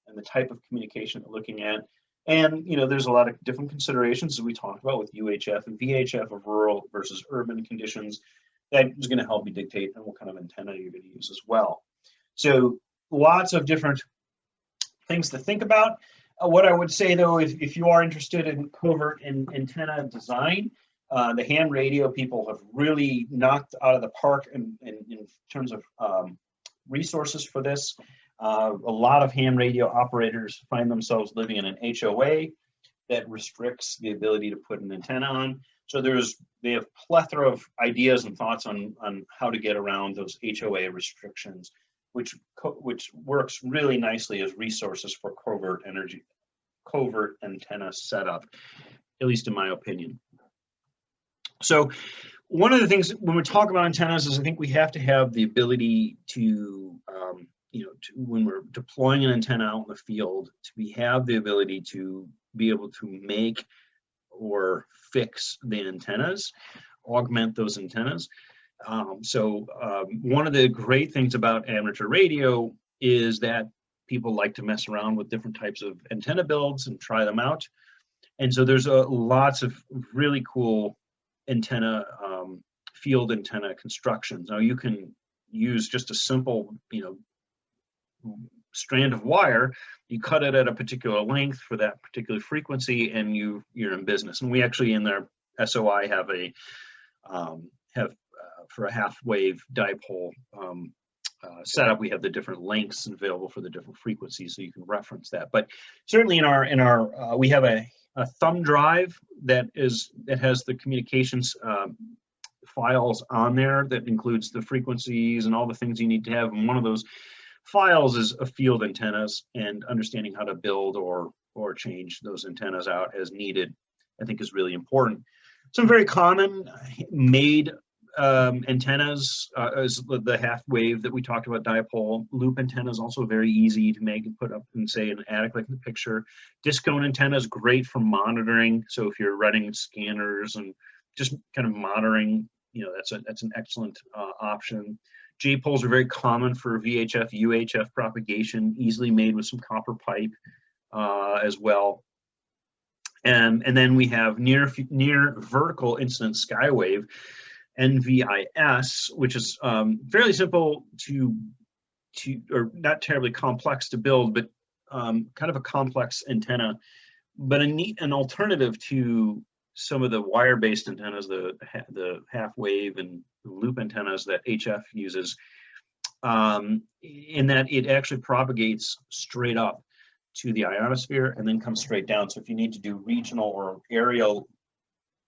and the type of communication you're looking at. And there's a lot of different considerations, as we talked about, with UHF and VHF of rural versus urban conditions. That is going to help you dictate on what kind of antenna you're going to use as well. So lots of different things to think about. What I would say, though, if you are interested in covert and antenna design, the ham radio people have really knocked out of the park in terms of resources for this. A lot of ham radio operators find themselves living in an HOA that restricts the ability to put an antenna on. So they have a plethora of ideas and thoughts on how to get around those HOA restrictions, which works really nicely as resources for covert antenna setup, at least in my opinion. So one of the things when we talk about antennas is I think we have to have the ability to, when we're deploying an antenna out in the field, have the ability to be able to make or fix the antennas, augment those antennas. One of the great things about amateur radio is that people like to mess around with different types of antenna builds and try them out. And so there's lots of really cool antenna, field antenna constructions. Now you can use just a simple, strand of wire, you cut it at a particular length for that particular frequency, and you're in business. And we actually in their SOI have for a half wave dipole setup, we have the different lengths available for the different frequencies, so you can reference that. But certainly in our we have a thumb drive that has the communications files on there that includes the frequencies and all the things you need to have. And one of those files is a field antennas, and understanding how to build or change those antennas out as needed, I think, is really important. Some very common made antennas is the half wave that we talked about, dipole. Loop antenna is also very easy to make and put up in, say, an attic like in the picture. Disc cone antenna is great for monitoring. So if you're running scanners and just kind of monitoring, that's an excellent option. J-poles are very common for VHF, UHF propagation, easily made with some copper pipe as well. And then we have near vertical incident skywave, NVIS, which is fairly simple or not terribly complex to build, but kind of a complex antenna, but an alternative to some of the wire-based antennas, the half wave and loop antennas that HF uses, in that it actually propagates straight up to the ionosphere and then comes straight down. So if you need to do regional or aerial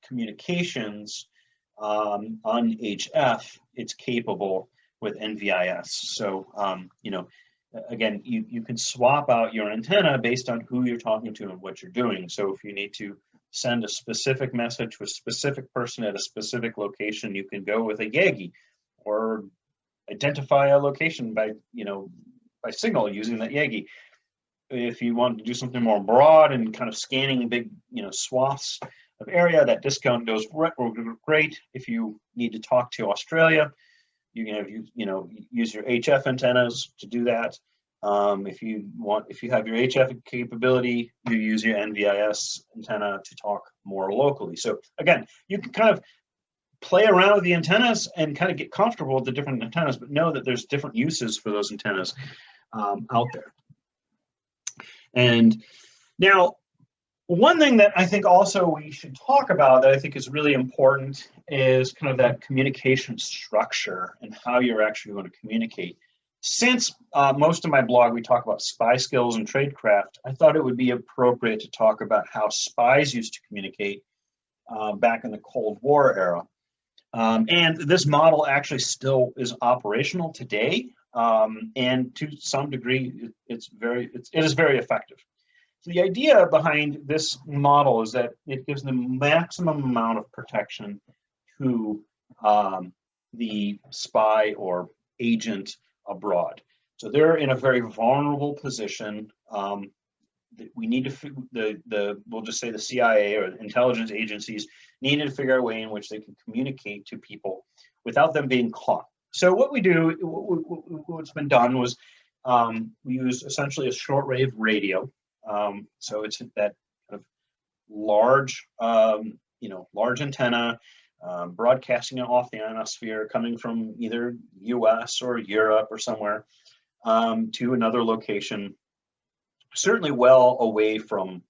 communications on HF, it's capable with NVIS. So, again, you can swap out your antenna based on who you're talking to and what you're doing. So if you need to send a specific message to a specific person at a specific location, you can go with a Yagi, or identify a location by signal using that Yagi. If you want to do something more broad and kind of scanning big, swaths of area, that disc cone goes great. If you need to talk to Australia, you can have use your HF antennas to do that. If you have your HF capability, you use your NVIS antenna to talk more locally. So again, you can kind of play around with the antennas and kind of get comfortable with the different antennas, but know that there's different uses for those antennas out there. And now, one thing that I think also we should talk about that I think is really important is kind of that communication structure and how you're actually going to communicate. Since most of my blog we talk about spy skills and tradecraft, I thought it would be appropriate to talk about how spies used to communicate back in the Cold War era. And this model actually still is operational today, and to some degree, it is very effective. So the idea behind this model is that it gives the maximum amount of protection to the spy or agent abroad. So they're in a very vulnerable position. We need to, we'll just say the CIA or the intelligence agencies needed to figure out a way in which they can communicate to people without them being caught. So what we do, what's been done was we use essentially a shortwave radio. So it's that kind of large, large antenna, broadcasting it off the ionosphere, coming from either US or Europe or somewhere to another location, certainly well away from,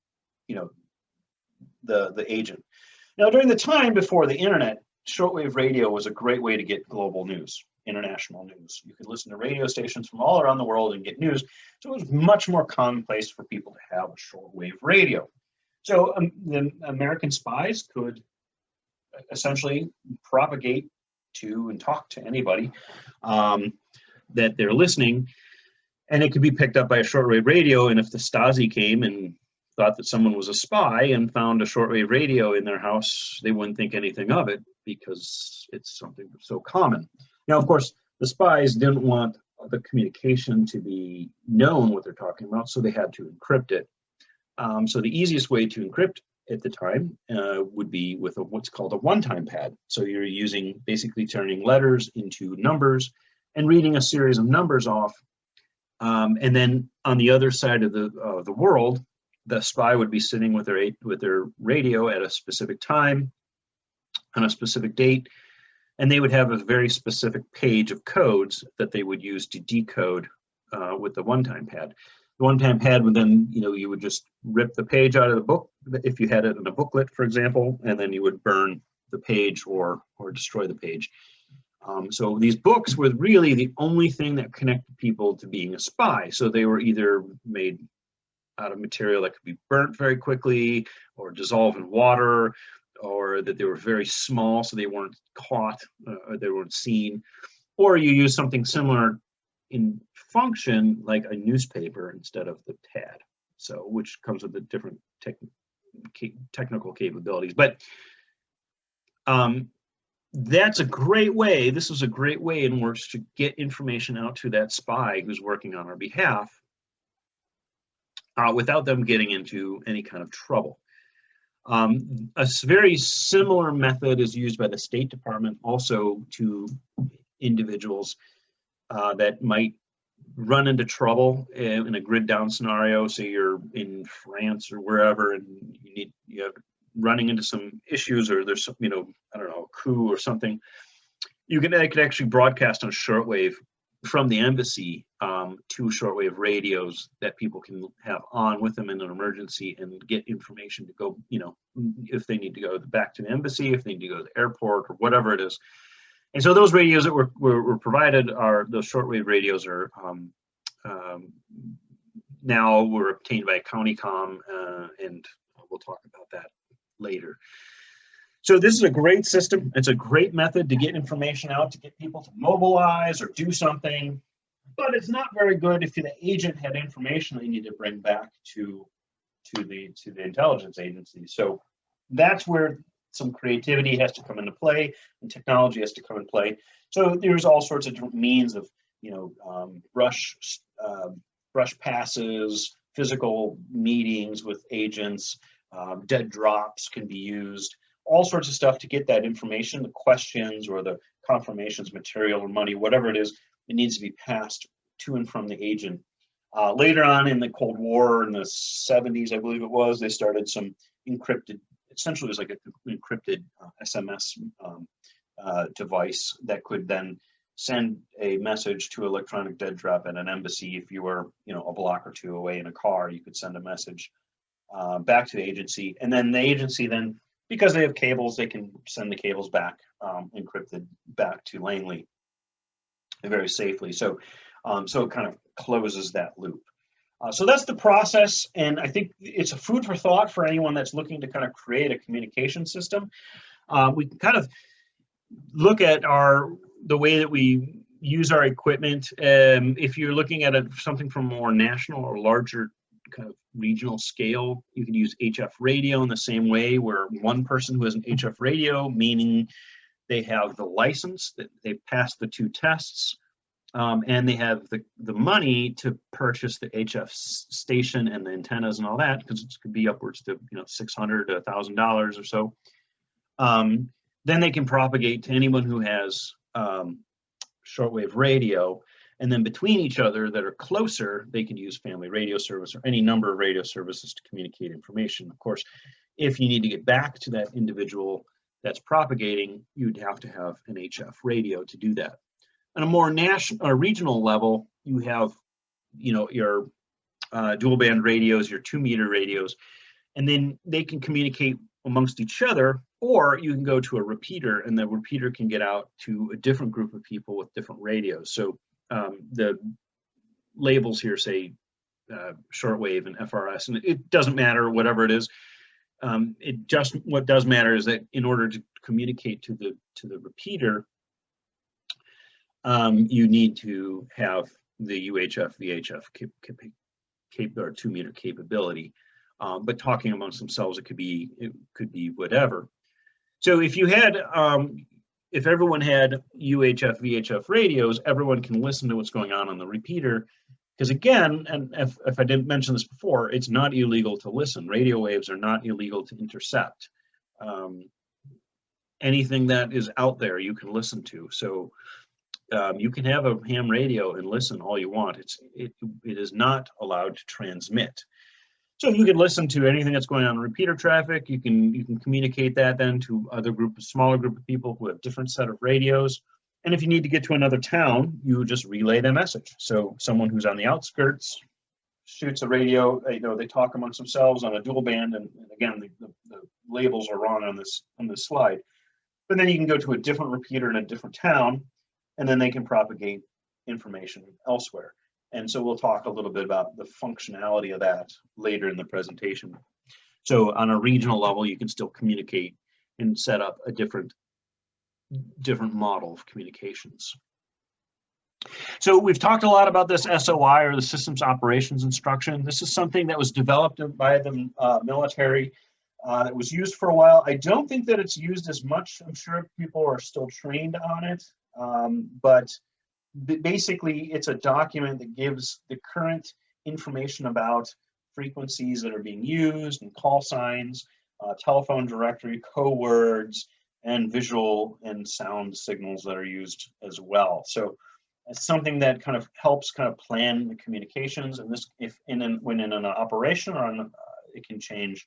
the agent. Now, during the time before the internet, shortwave radio was a great way to get global news, international news. You could listen to radio stations from all around the world and get news. So it was much more commonplace for people to have a shortwave radio. So the American spies could essentially propagate to and talk to anybody that they're listening, and it could be picked up by a shortwave radio. And if the Stasi came and thought that someone was a spy and found a shortwave radio in their house, they wouldn't think anything of it because it's something so common. Now, of course, the spies didn't want the communication to be known what they're talking about, so they had to encrypt it. So the easiest way to encrypt at the time would be with what's called a one-time pad. So you're basically turning letters into numbers and reading a series of numbers off. And then on the other side of the world, the spy would be sitting with their radio at a specific time on a specific date, and they would have a very specific page of codes that they would use to decode with the one-time pad. The one-time pad would then, you would just rip the page out of the book if you had it in a booklet, for example, and then you would burn the page or destroy the page. So these books were really the only thing that connected people to being a spy. So they were either made out of material that could be burnt very quickly or dissolve in water, or that they were very small so they weren't caught or they weren't seen, or you use something similar in function like a newspaper instead of the pad, so which comes with the different technical capabilities. But That's a great way. This is a great way in which to get information out to that spy who's working on our behalf without them getting into any kind of trouble. A very similar method is used by the State Department also to individuals that might run into trouble in a grid down scenario. Say you're in France or wherever, and you're running into some issues, or there's some, I don't know, a coup or something. They could actually broadcast on shortwave from the embassy to shortwave radios that people can have on with them in an emergency and get information to go, if they need to go back to the embassy, if they need to go to the airport or whatever it is. And so those radios that were provided those shortwave radios are now were obtained by CountyCom, and we'll talk about that later. So this is a great system. It's a great method to get information out, to get people to mobilize or do something, but it's not very good if the agent had information they need to bring back to the intelligence agency. So that's where some creativity has to come into play and technology has to come into play. So there's all sorts of different means of, brush passes, physical meetings with agents, dead drops can be used, all sorts of stuff to get that information, the questions or the confirmations, material or money, whatever it is, it needs to be passed to and from the agent. Later on in the Cold War, in the 70s, I believe it was, they started some encrypted, essentially it was like an encrypted SMS device that could then send a message to electronic dead drop at an embassy. If you were, a block or two away in a car, you could send a message back to the agency, and then the agency then, because they have cables, they can send the cables back encrypted back to Langley very safely. So it kind of closes that loop. So that's the process, and I think it's a food for thought for anyone that's looking to kind of create a communication system. We can kind of look at the way that we use our equipment. If you're looking at something from a more national or larger kind of regional scale, you can use HF radio in the same way, where one person who has an HF radio, meaning they have the license, that they've passed the 2 tests, and they have the money to purchase the HF station and the antennas and all that, because it could be upwards to $600 to $1,000 or so. Then they can propagate to anyone who has shortwave radio, and then between each other that are closer, they can use family radio service or any number of radio services to communicate information. Of course, if you need to get back to that individual that's propagating, you'd have to have an HF radio to do that. On a more national or regional level, you have, your dual band radios, your 2-meter radios, and then they can communicate amongst each other, or you can go to a repeater, and the repeater can get out to a different group of people with different radios. So the labels here say shortwave and FRS, and it doesn't matter, whatever it is. What does matter is that in order to communicate to the repeater, you need to have the UHF, VHF or 2-meter capability. But talking amongst themselves, it could be whatever. So if you had, if everyone had UHF, VHF radios, everyone can listen to what's going on the repeater. Because again, and if I didn't mention this before, it's not illegal to listen. Radio waves are not illegal to intercept. Anything that is out there, you can listen to. So you can have a ham radio and listen all you want. It is not allowed to transmit. So you can listen to anything that's going on in repeater traffic. You can communicate that then to smaller group of people who have different set of radios. And if you need to get to another town, you just relay the message. So someone who's on the outskirts shoots a radio. They talk amongst themselves on a dual band, and again, the labels are wrong on this slide. But then you can go to a different repeater in a different town, and then they can propagate information elsewhere. And so we'll talk a little bit about the functionality of that later in the presentation. So on a regional level, you can still communicate and set up a different model of communications. So we've talked a lot about this SOI, or the Systems Operations Instruction. This is something that was developed by the military that was used for a while. I don't think that it's used as much. I'm sure people are still trained on it, but basically it's a document that gives the current information about frequencies that are being used and call signs, telephone directory, code words, and visual and sound signals that are used as well. So it's something that kind of helps kind of plan the communications. And this, if when in an operation or on, it can change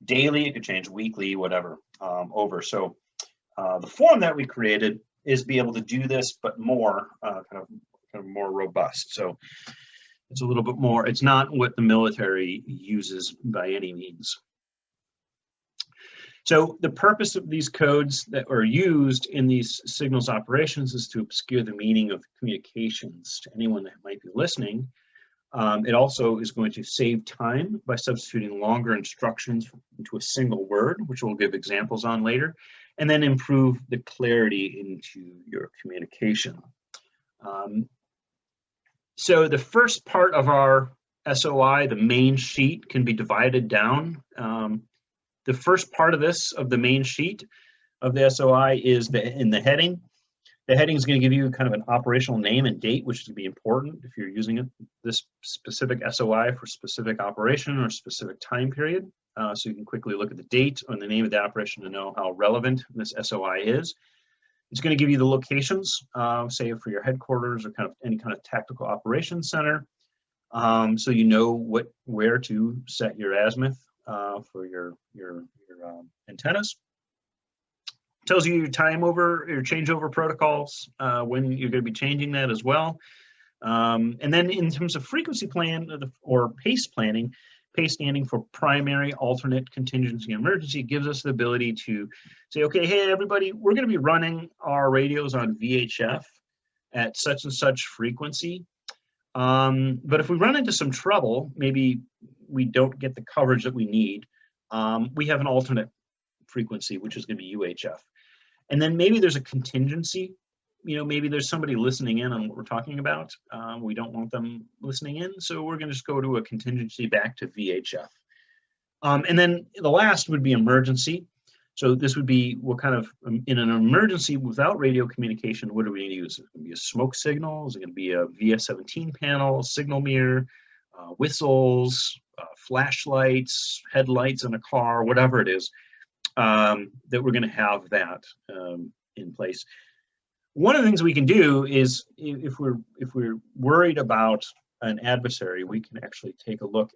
daily, it could change weekly, whatever, over. So the form that we created is be able to do this, but more kind of more robust. So it's a little bit more. It's not what the military uses by any means. So the purpose of these codes that are used in these signals operations is to obscure the meaning of communications to anyone that might be listening. It also is going to save time by substituting longer instructions into a single word, which we'll give examples on later, and then improve the clarity into your communication. So the first part of our SOI, the main sheet, can be divided down. The first part of the main sheet of the SOI is in the heading. The heading is going to give you kind of an operational name and date, which is going to be important if you're using this specific SOI for specific operation or specific time period. So you can quickly look at the date or the name of the operation to know how relevant this SOI is. It's going to give you the locations, say for your headquarters or kind of any kind of tactical operations center, so you know where to set your azimuth for your antennas. Tells you your changeover protocols, when you're going to be changing that as well. And then in terms of frequency plan or PACE planning, PACE standing for primary, alternate, contingency, emergency, gives us the ability to say, okay, hey everybody, we're going to be running our radios on VHF at such and such frequency. But if we run into some trouble, maybe we don't get the coverage that we need, we have an alternate frequency, which is going to be UHF. And then maybe there's a contingency, maybe there's somebody listening in on what we're talking about. We don't want them listening in, so we're going to just go to a contingency back to VHF. And then the last would be emergency. So this would be what kind of, in an emergency without radio communication, what are we going to use? Is it going to be a smoke signal? Is it going to be a VS17 panel, signal mirror, whistles, flashlights, headlights in a car, whatever it is, that we're going to have that in place. One of the things we can do is, if we're worried about an adversary, we can actually take a look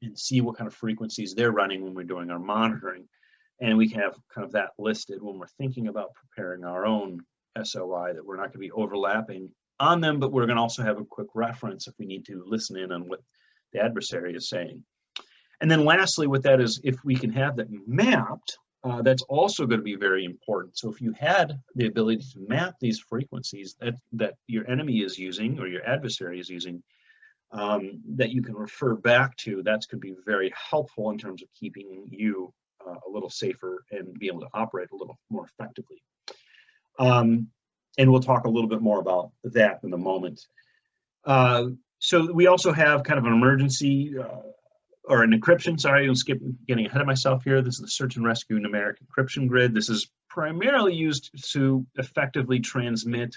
and see what kind of frequencies they're running when we're doing our monitoring. And we can have kind of that listed when we're thinking about preparing our own SOI, that we're not going to be overlapping on them, but we're going to also have a quick reference if we need to listen in on what the adversary is saying. And then lastly, with that is, if we can have that mapped, that's also going to be very important. So if you had the ability to map these frequencies that your enemy is using or your adversary is using, that you can refer back to, that's going to be very helpful in terms of keeping you a little safer and be able to operate a little more effectively. And we'll talk a little bit more about that in a moment. So we also have kind of an emergency or an encryption. Sorry, I'm getting ahead of myself here. This is the search and rescue numeric encryption grid. This is primarily used to effectively transmit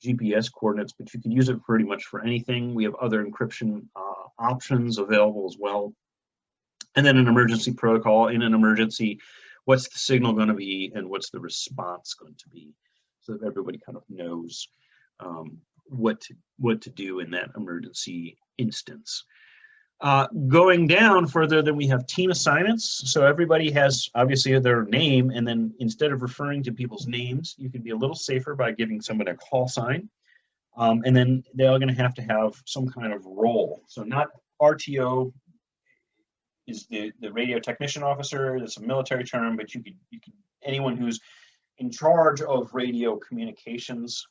GPS coordinates, but you can use it pretty much for anything. We have other encryption options available as well. And then an emergency protocol. In an emergency, what's the signal going to be and what's the response going to be, so that everybody kind of knows what to do in that emergency instance. Going down further, then we have team assignments. So everybody has obviously their name, and then instead of referring to people's names, you can be a little safer by giving somebody a call sign. And then they're going to have some kind of role. So not RTO is the radio technician officer. That's a military term, but you could anyone who's in charge of radio communications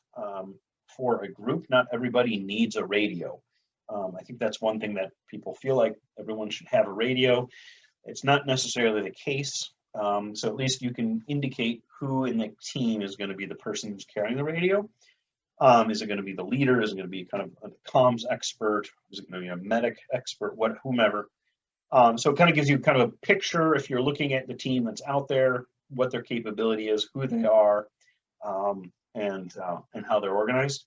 for a group. Not everybody needs a radio. I think that's one thing that people feel like everyone should have a radio. It's not necessarily the case. So at least you can indicate who in the team is going to be the person who's carrying the radio. Is it going to be the leader? Is it going to be kind of a comms expert? Is it going to be a medic expert? Whomever. So it kind of gives you kind of a picture if you're looking at the team that's out there, what their capability is, who they are, and how they're organized.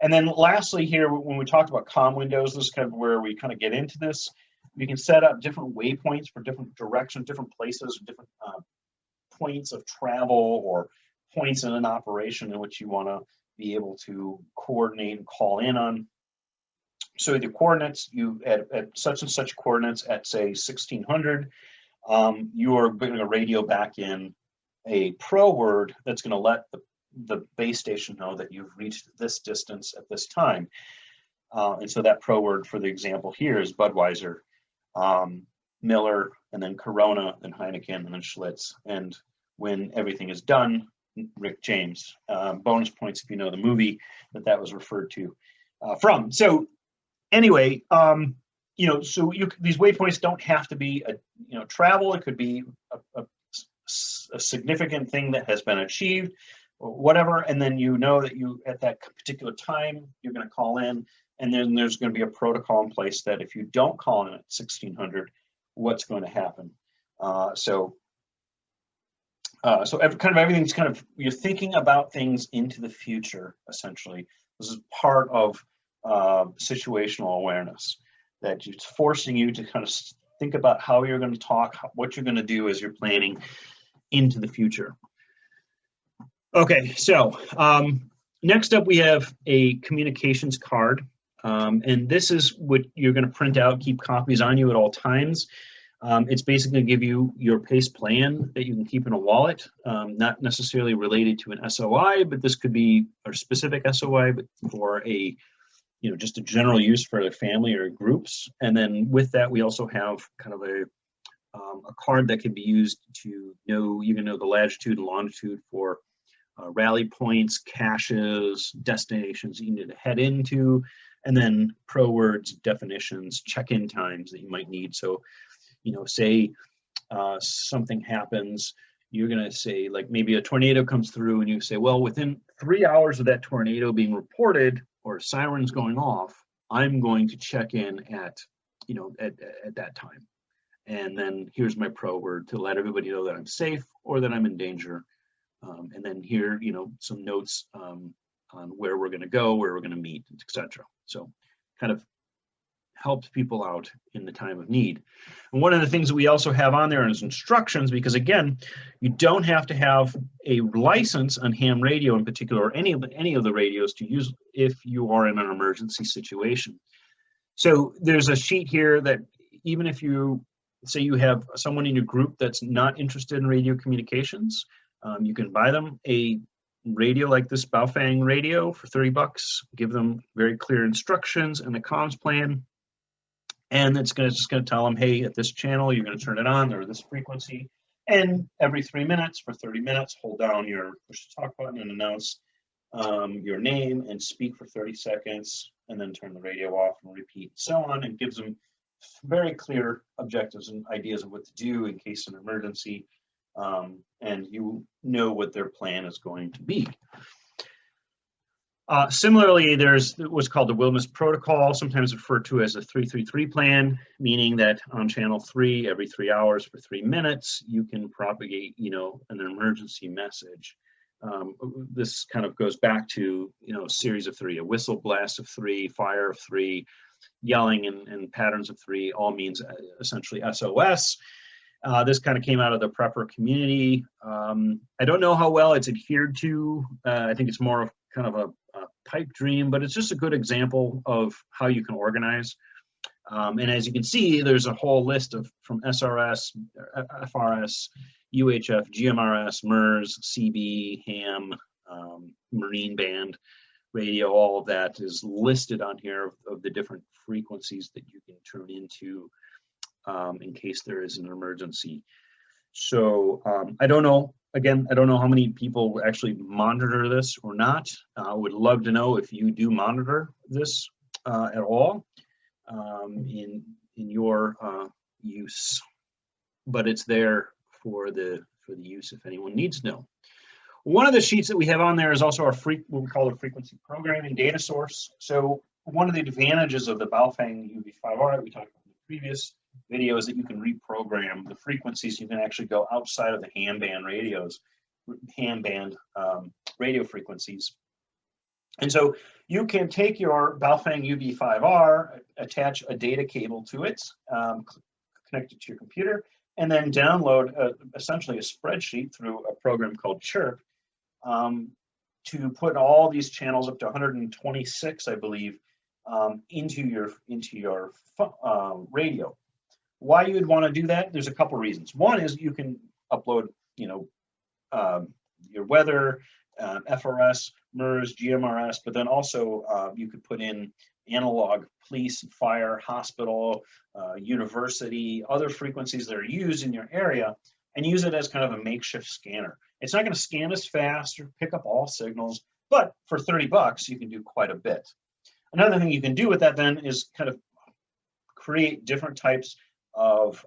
And then lastly here, when we talked about comm windows, this is kind of where we kind of get into this. We can set up different waypoints for different directions, different places, different points of travel or points in an operation in which you want to be able to coordinate and call in on. So the coordinates, you at such and such coordinates at say 1600, you are going to radio back in a pro word that's going to let the base station know that you've reached this distance at this time. And so that pro word for the example here is Budweiser, Miller, and then Corona, then Heineken, and then Schlitz. And when everything is done, Rick James. Bonus points if you know the movie that was referred to from. So anyway, so these waypoints don't have to be travel. It could be a significant thing that has been achieved, or whatever, and then you know that you at that particular time you're going to call in, and then there's going to be a protocol in place that if you don't call in at 1600, what's going to happen. So everything's kind of, you're thinking about things into the future. Essentially, this is part of situational awareness, that it's forcing you to kind of think about how you're going to talk, what you're going to do as you're planning into the future. Okay, so next up we have a communications card, and this is what you're going to print out, keep copies on you at all times. It's basically give you your PACE plan that you can keep in a wallet, not necessarily related to an SOI, but this could be a specific SOI, but for a just a general use for a family or groups. And then with that, we also have kind of a card that can be used to know, you can know the latitude and longitude for rally points, caches, destinations you need to head into, and then pro words, definitions, check-in times that you might need. So, say something happens, you're going to say, like maybe a tornado comes through, and you say, well, within 3 hours of that tornado being reported or sirens going off, I'm going to check in at that time. And then here's my pro word to let everybody know that I'm safe or that I'm in danger. And then here, some notes on where we're going to go, where we're going to meet, etc. So kind of helps people out in the time of need. And one of the things that we also have on there is instructions, because again, you don't have to have a license on ham radio in particular, or any of the radios to use if you are in an emergency situation. So there's a sheet here that even if you say you have someone in your group that's not interested in radio communications, you can buy them a radio like this Baofeng radio for $30, give them very clear instructions and the comms plan. And it's just going to tell them, hey, at this channel, you're going to turn it on, or this frequency. And every 3 minutes for 30 minutes, hold down your push to talk button and announce your name and speak for 30 seconds, and then turn the radio off and repeat, so on. And gives them very clear objectives and ideas of what to do in case of an emergency. And you know what their plan is going to be. Similarly, there's what's called the Wilmus protocol, sometimes referred to as a 333 plan, meaning that on channel 3, every 3 hours for 3 minutes, you can propagate, an emergency message. This kind of goes back to, a series of 3, a whistle blast of 3, fire of 3, yelling and patterns of 3, all means essentially SOS. This kind of came out of the prepper community. I don't know how well it's adhered to. I think it's more of kind of a pipe dream, but it's just a good example of how you can organize. And as you can see, there's a whole list of from SRS, FRS, UHF, GMRS, MERS, CB, ham, Marine Band, radio, all of that is listed on here of the different frequencies that you can turn into in case there is an emergency. So I don't know. Again, I don't know how many people actually monitor this or not. I would love to know if you do monitor this at all in your use, but it's there for the use if anyone needs to know. One of the sheets that we have on there is also our what we call a frequency programming data source. So one of the advantages of the Baofeng UV5R that we talked about in the previous video is that you can reprogram the frequencies. You can actually go outside of the handband radios, radio frequencies. And so you can take your Baofeng UV5R, attach a data cable to it, connect it to your computer, and then download essentially a spreadsheet through a program called Chirp to put all these channels up to 126, I believe, into your radio. Why you would want to do that? There's a couple reasons. One is you can upload, your weather, FRS, MERS, GMRS, but then also you could put in analog police, fire, hospital, university, other frequencies that are used in your area, and use it as kind of a makeshift scanner. It's not going to scan as fast or pick up all signals, but for 30 bucks, you can do quite a bit. Another thing you can do with that then is kind of create different types of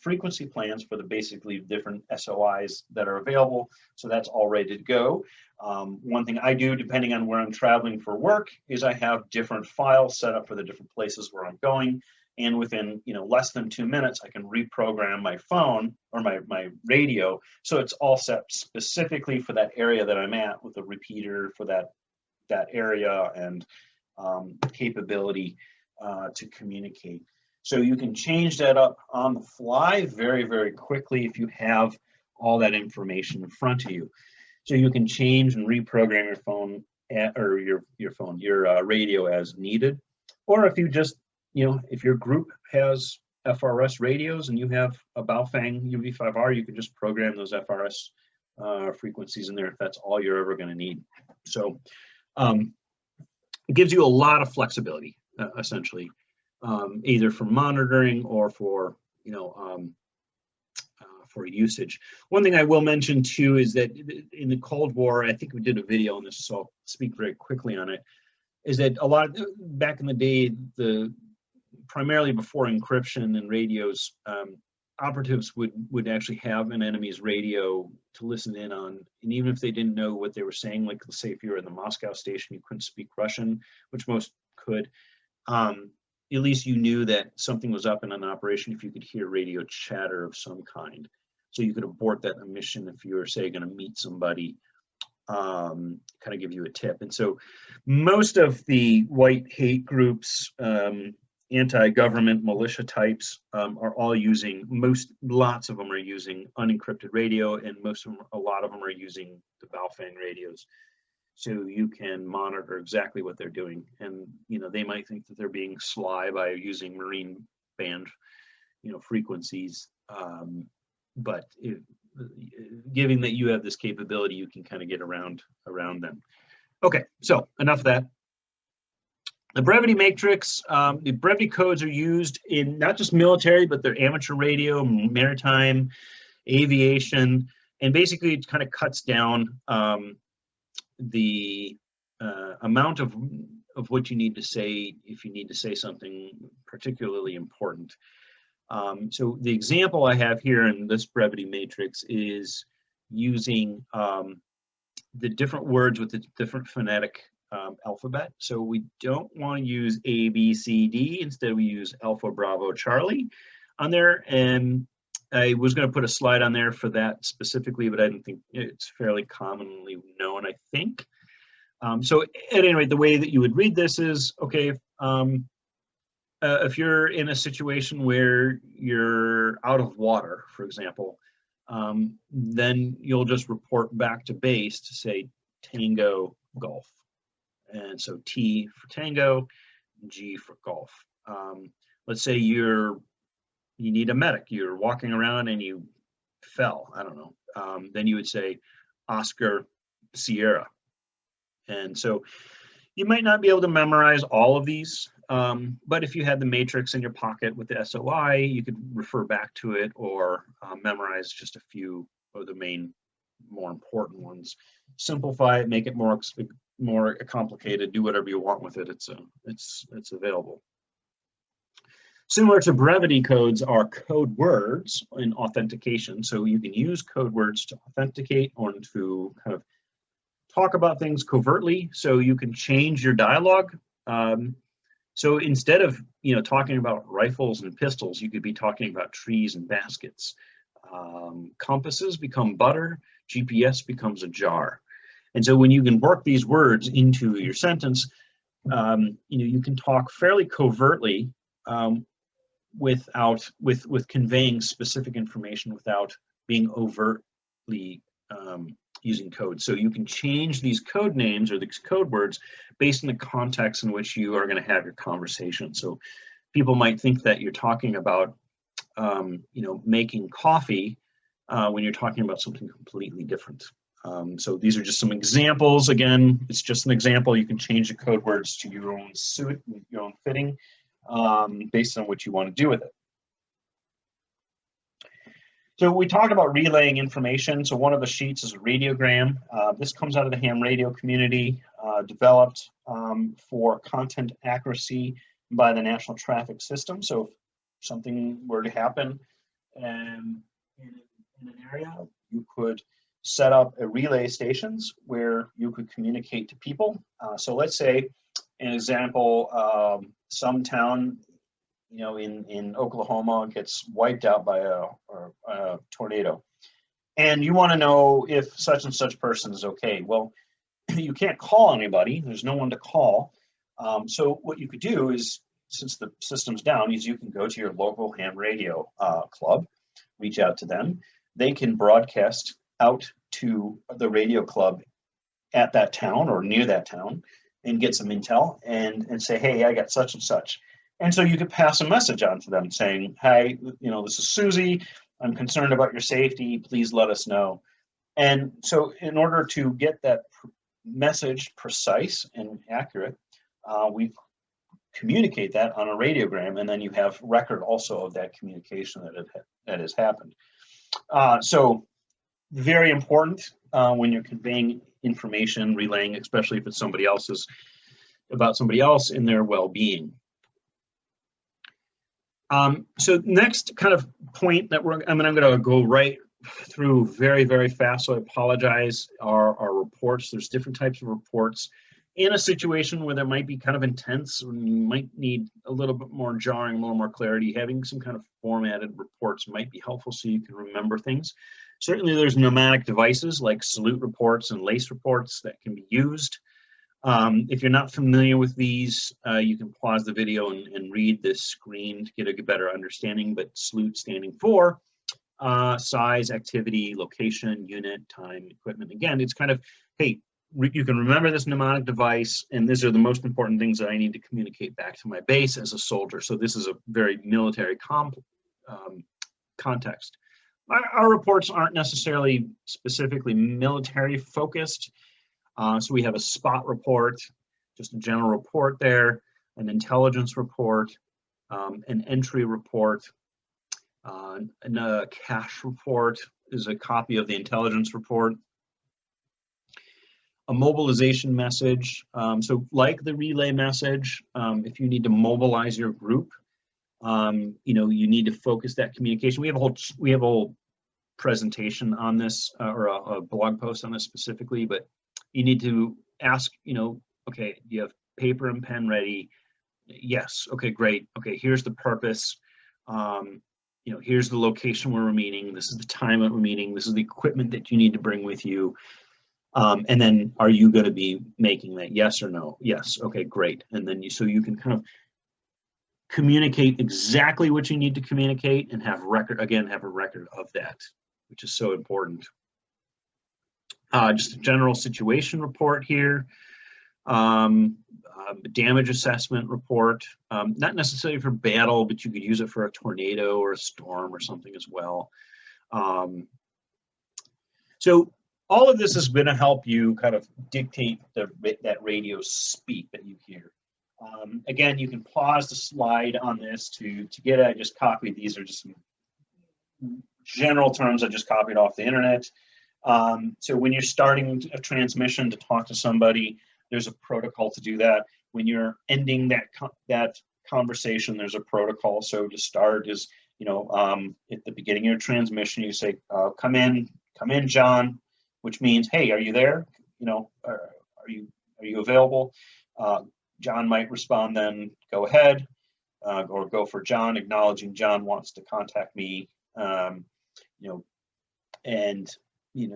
frequency plans for the basically different SOIs that are available. So that's all ready to go. One thing I do, depending on where I'm traveling for work, is I have different files set up for the different places where I'm going. And within less than 2 minutes, I can reprogram my phone or my radio. So it's all set specifically for that area that I'm at, with a repeater for that area and capability to communicate. So you can change that up on the fly very, very quickly if you have all that information in front of you. So you can change and reprogram your phone or your radio as needed. Or if you just, if your group has FRS radios and you have a Baofeng UV5R, you can just program those FRS frequencies in there if that's all you're ever going to need. So it gives you a lot of flexibility, essentially. Either for monitoring or for usage. One thing I will mention too is that in the Cold War, I think we did a video on this, so I'll speak very quickly on it, is that back in the day, primarily before encryption and radios, operatives would actually have an enemy's radio to listen in on, and even if they didn't know what they were saying, like let's say if you were in the Moscow station, you couldn't speak Russian, which most could. At least you knew that something was up in an operation if you could hear radio chatter of some kind. So you could abort that mission if you were, say, going to meet somebody, kind of give you a tip. And so most of the white hate groups, anti-government militia types are all using, lots of them are using unencrypted radio, and a lot of them are using the Baofeng radios. So you can monitor exactly what they're doing, and they might think that they're being sly by using marine band, frequencies. But given that you have this capability, you can kind of get around them. Okay, so enough of that. The brevity matrix, the brevity codes are used in not just military, but they're amateur radio, maritime, aviation, and basically it kind of cuts down the amount of what you need to say if you need to say something particularly important. So the example I have here in this brevity matrix is using the different words with the different phonetic alphabet. So we don't want to use A, B, C, D. Instead, we use Alpha, Bravo, Charlie on there. And I was going to put a slide on there for that specifically, but I didn't think it's fairly commonly known, I think. So at any rate, the way that you would read this is, okay, if you're in a situation where you're out of water, for example, then you'll just report back to base to say Tango Golf. And so T for Tango, G for Golf. Let's say you need a medic, you're walking around and you fell, I don't know. Then you would say Oscar Sierra. And so you might not be able to memorize all of these, but if you had the matrix in your pocket with the SOI, you could refer back to it or memorize just a few of the more important ones. Simplify it, make it more complicated, do whatever you want with it. It's available. Similar to brevity codes are code words in authentication. So you can use code words to authenticate or to kind of talk about things covertly. So you can change your dialogue. So instead of, talking about rifles and pistols, you could be talking about trees and baskets. Compasses become butter, GPS becomes a jar. And so when you can work these words into your sentence, you can talk fairly covertly with conveying specific information without being overtly using code. So you can change these code names or these code words based on the context in which you are going to have your conversation. So people might think that you're talking about, making coffee when you're talking about something completely different. So these are just some examples. Again, it's just an example. You can change the code words to your own suit, your own fitting, based on what you want to do with it. So we talk about relaying information. So one of the sheets is a radiogram. This comes out of the ham radio community, developed for content accuracy by the National Traffic System. So if something were to happen in an area, you could set up a relay stations where you could communicate to people. So let's say, an example, some town in Oklahoma gets wiped out by a tornado, and you want to know if such and such person is okay. Well, you can't call anybody. There's no one to call. So what you could do is, since the system's down, is you can go to your local ham radio club, reach out to them. They can broadcast out to the radio club at that town or near that town and get some intel and say, hey, I got such and such. And so you could pass a message on to them saying, hi, this is Susie. I'm concerned about your safety. Please let us know. And so in order to get that message precise and accurate, we communicate that on a radiogram, and then you have record also of that communication that has happened. So very important when you're conveying information, relaying, especially if it's about somebody else in their well-being. So next kind of point that I'm going to go right through very, very fast, so I apologize, are reports. There's different types of reports. In a situation where there might be kind of intense, or you might need a little bit more jarring, a little more clarity, having some kind of formatted reports might be helpful so you can remember things. Certainly there's pneumatic devices like salute reports and lace reports that can be used. If you're not familiar with these, you can pause the video and read this screen to get a better understanding, but salute standing for size, activity, location, unit, time, equipment. Again, it's kind of, hey, you can remember this mnemonic device, and these are the most important things that I need to communicate back to my base as a soldier. So this is a very military context. Our reports aren't necessarily specifically military focused. So we have a spot report, just a general report there, an intelligence report, an entry report, and a cache report is a copy of the intelligence report. A mobilization message, so like the relay message, if you need to mobilize your group, you need to focus that communication. We have a whole presentation on this, or a blog post on this specifically, but you need to ask, okay, do you have paper and pen ready? Yes. Okay, great. Okay, here's the purpose. Here's the location where we're meeting. This is the time that we're meeting. This is the equipment that you need to bring with you. And then, are you going to be making that? Yes or no? Yes. Okay, great. And then so you can kind of communicate exactly what you need to communicate and have a record of that, which is so important. Just a general situation report here. Damage assessment report, not necessarily for battle, but you could use it for a tornado or a storm or something as well. So all of this is going to help you kind of dictate that radio speak that you hear. Again, you can pause the slide on this to get it. I just copied. These are just some general terms I just copied off the internet. So when you're starting a transmission to talk to somebody, there's a protocol to do that. When you're ending that conversation, there's a protocol. So to start is, at the beginning of your transmission, you say, come in, John, which means, hey, are you there? Are you available? John might respond then, go ahead, or go for John, acknowledging John wants to contact me, and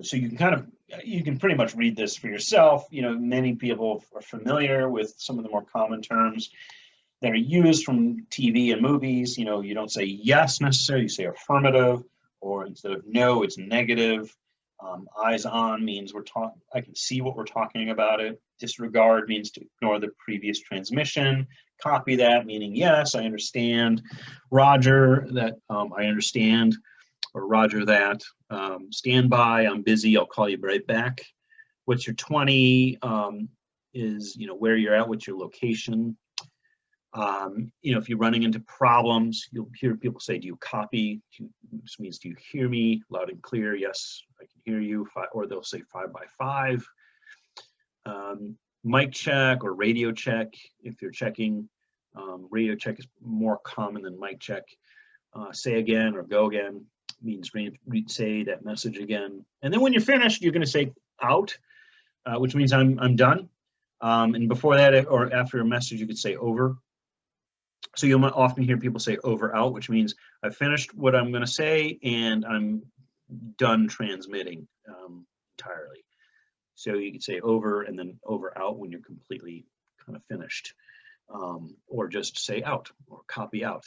so you can pretty much read this for yourself. Many people are familiar with some of the more common terms that are used from TV and movies. You don't say yes necessarily, you say affirmative, or instead of no, it's negative. Eyes on means I can see what we're talking about it. Disregard means to ignore the previous transmission. Copy that, meaning yes, I understand. Roger, that I understand, or roger that. Stand by, I'm busy, I'll call you right back. What's your 20 is where you're at, what's your location. If you're running into problems, you'll hear people say, do you copy? Which means, do you hear me loud and clear? Yes, I can hear you. Or they'll say 5 by 5. Mic check or radio check. If you're checking, radio check is more common than mic check. Say again or go again means say that message again. And then when you're finished, you're going to say out, which means I'm done. And before that or after a message, you could say over. So you'll often hear people say over out, which means I've finished what I'm going to say and I'm done transmitting entirely. So you could say over and then over out when you're completely kind of finished, or just say out or copy out.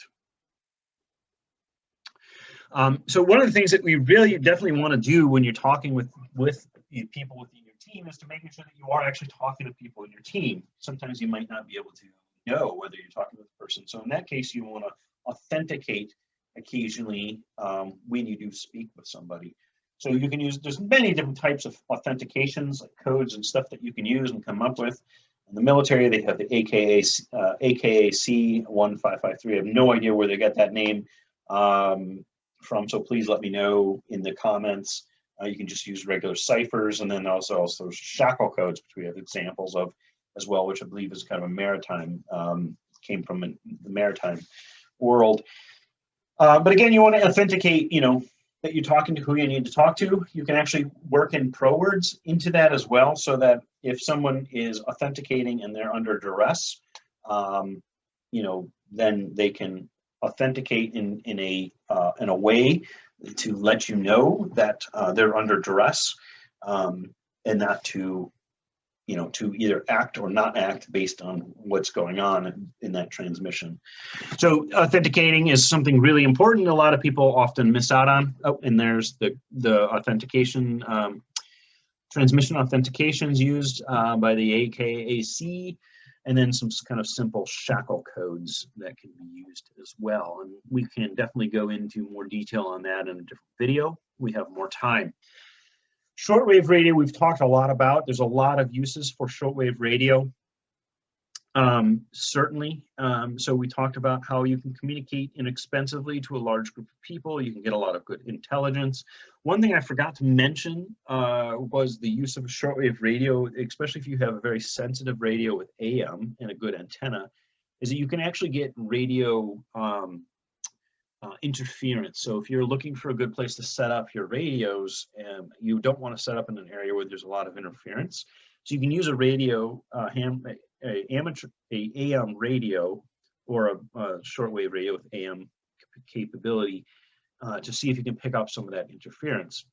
So one of the things that we really definitely want to do when you're talking with people within your team is to making sure that you are actually talking to people in your team. Sometimes you might not be able to know whether you're talking with a person. So in that case, you want to authenticate occasionally when you do speak with somebody. So you can use, there's many different types of authentications, like codes and stuff that you can use and come up with. In the military, they have the AKAC 1553. I have no idea where they got that name from, so please let me know in the comments. You can just use regular ciphers, and then also shackle codes, which we have examples of as well, which I believe is kind of a maritime, came from the maritime world. But again, you want to authenticate, that you're talking to who you need to talk to. You can actually work in pro words into that as well, so that if someone is authenticating and they're under duress, then they can authenticate in a way to let you know that they're under duress, and not to to either act or not act based on what's going on in that transmission. So authenticating is something really important. A lot of people often miss out on. Oh, and there's the authentication, transmission authentications used by the AKAC, and then some kind of simple shackle codes that can be used as well. And we can definitely go into more detail on that in a different video. We have more time. Shortwave radio, we've talked a lot about. There's a lot of uses for shortwave radio, certainly. So we talked about how you can communicate inexpensively to a large group of people. You can get a lot of good intelligence. One thing I forgot to mention was the use of a shortwave radio, especially if you have a very sensitive radio with AM and a good antenna, is that you can actually get radio interference. So if you're looking for a good place to set up your radios, and you don't want to set up in an area where there's a lot of interference, so you can use a radio, AM radio, or a shortwave radio with AM capability to see if you can pick up some of that interference.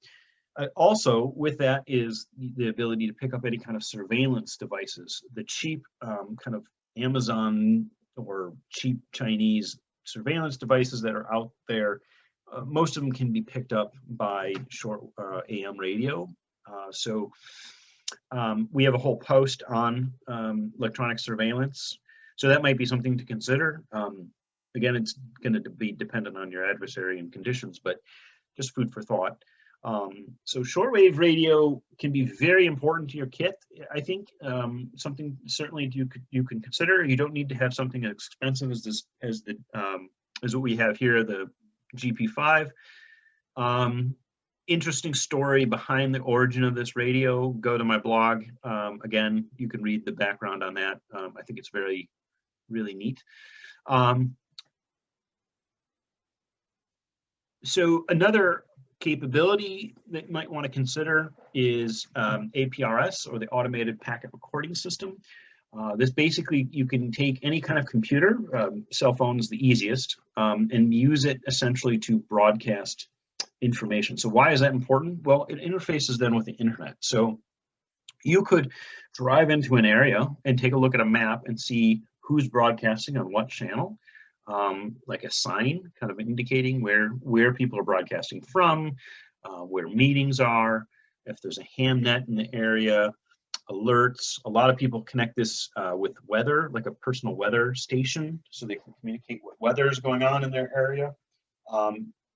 Also, with that is the ability to pick up any kind of surveillance devices. The cheap kind of Amazon or cheap Chinese surveillance devices that are out there, most of them can be picked up by short AM radio. So we have a whole post on electronic surveillance. So that might be something to consider. Again, it's going to be dependent on your adversary and conditions, but just food for thought. So shortwave radio can be very important to your kit, I think. Something certainly you can consider. You don't need to have something as expensive as what we have here, the GP5. Interesting story behind the origin of this radio. Go to my blog. Again, you can read the background on that. I think it's really neat. So another capability that you might want to consider is APRS, or the Automated Packet Recording System. This basically, you can take any kind of computer, cell phone is the easiest, and use it essentially to broadcast information. So why is that important? Well, it interfaces then with the internet. So you could drive into an area and take a look at a map and see who's broadcasting on what channel, like a sign kind of indicating where people are broadcasting from, where meetings are, if there's a ham net in the area, alerts. A lot of people connect this with weather, like a personal weather station, so they can communicate what weather is going on in their area.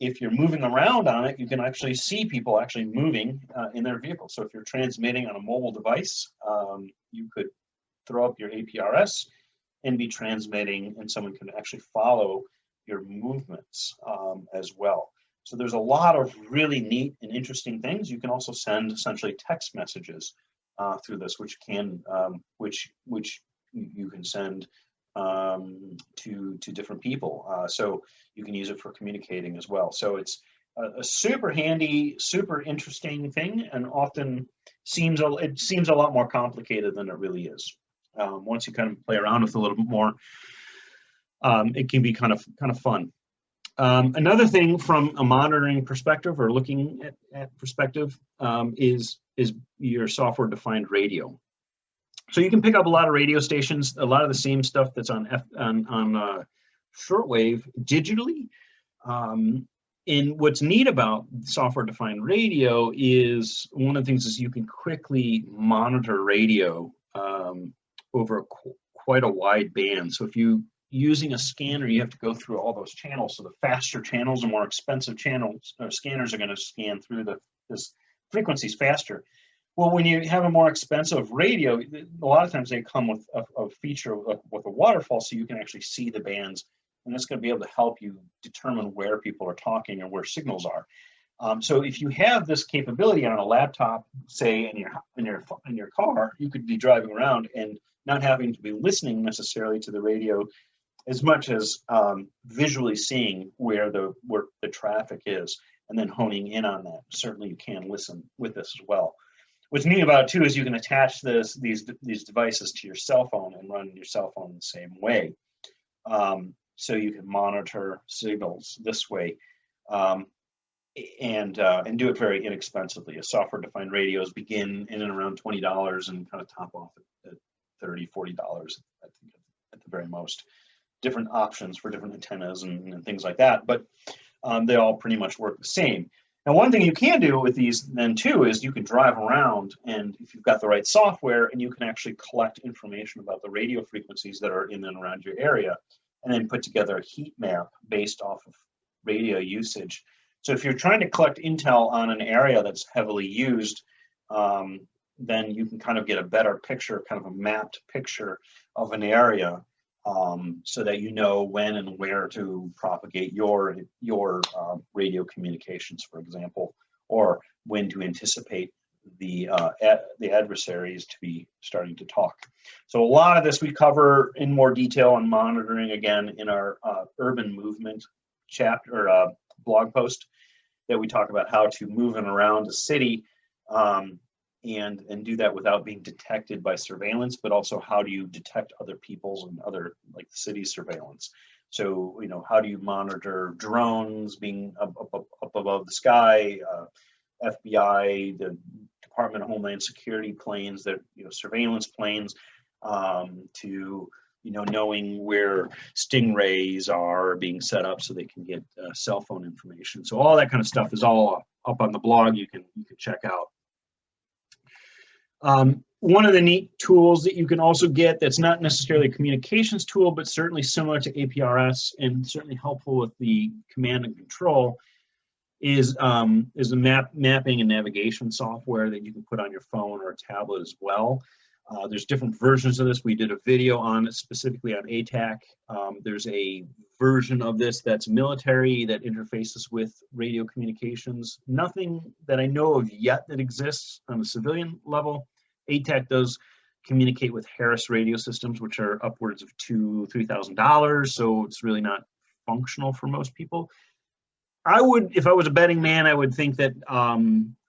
If you're moving around on it, you can actually see people actually moving in their vehicle. So if you're transmitting on a mobile device, you could throw up your APRS and be transmitting, and someone can actually follow your movements as well. So there's a lot of really neat and interesting things. You can also send essentially text messages through this, which you can send to different people. So you can use it for communicating as well. So it's a super handy, super interesting thing, and often seems a lot more complicated than it really is. Once you kind of play around with it a little bit more, it can be kind of fun. Another thing from a monitoring perspective or looking at perspective is your software-defined radio. So you can pick up a lot of radio stations, a lot of the same stuff that's on shortwave digitally. And what's neat about software-defined radio is one of the things is you can quickly monitor radio over quite a wide band. So if you using a scanner, you have to go through all those channels. So the faster channels and more expensive channels, scanners are going to scan through this frequencies faster. Well, when you have a more expensive radio, a lot of times they come with a feature with a waterfall, so you can actually see the bands, and that's going to be able to help you determine where people are talking or where signals are. So if you have this capability on a laptop, say in your car, you could be driving around and not having to be listening necessarily to the radio as much as visually seeing where the traffic is and then honing in on that. Certainly you can listen with this as well. What's neat about it too is you can attach these devices to your cell phone and run your cell phone the same way. So you can monitor signals this way and do it very inexpensively. Software-defined radios begin in and around $20 and kind of top off at $30, $40, I think, at the very most. Different options for different antennas and things like that, but they all pretty much work the same. Now, one thing you can do with these then too is you can drive around, and if you've got the right software, and you can actually collect information about the radio frequencies that are in and around your area, and then put together a heat map based off of radio usage. So if you're trying to collect intel on an area that's heavily used, then you can kind of get a better picture, kind of a mapped picture of an area, so that you know when and where to propagate your radio communications, for example, or when to anticipate the adversaries to be starting to talk. So a lot of this we cover in more detail on monitoring, again, in our urban movement chapter or blog post that we talk about how to move in around a city and do that without being detected by surveillance, but also how do you detect other people's and other, like, the city's surveillance. So, you know, how do you monitor drones being up above the sky, FBI, the Department of Homeland Security planes, that, you know, surveillance planes, to, you know, knowing where stingrays are being set up so they can get cell phone information. So all that kind of stuff is all up on the blog. You can check out. One of the neat tools that you can also get that's not necessarily a communications tool, but certainly similar to APRS and certainly helpful with the command and control is the mapping and navigation software that you can put on your phone or a tablet as well. There's different versions of this. We did a video on it specifically on ATAC. There's a version of this that's military that interfaces with radio communications. Nothing that I know of yet that exists on a civilian level. ATAC does communicate with Harris radio systems, which are upwards of $2,000-$3,000, so it's really not functional for most people. I would, if I was a betting man, I would think that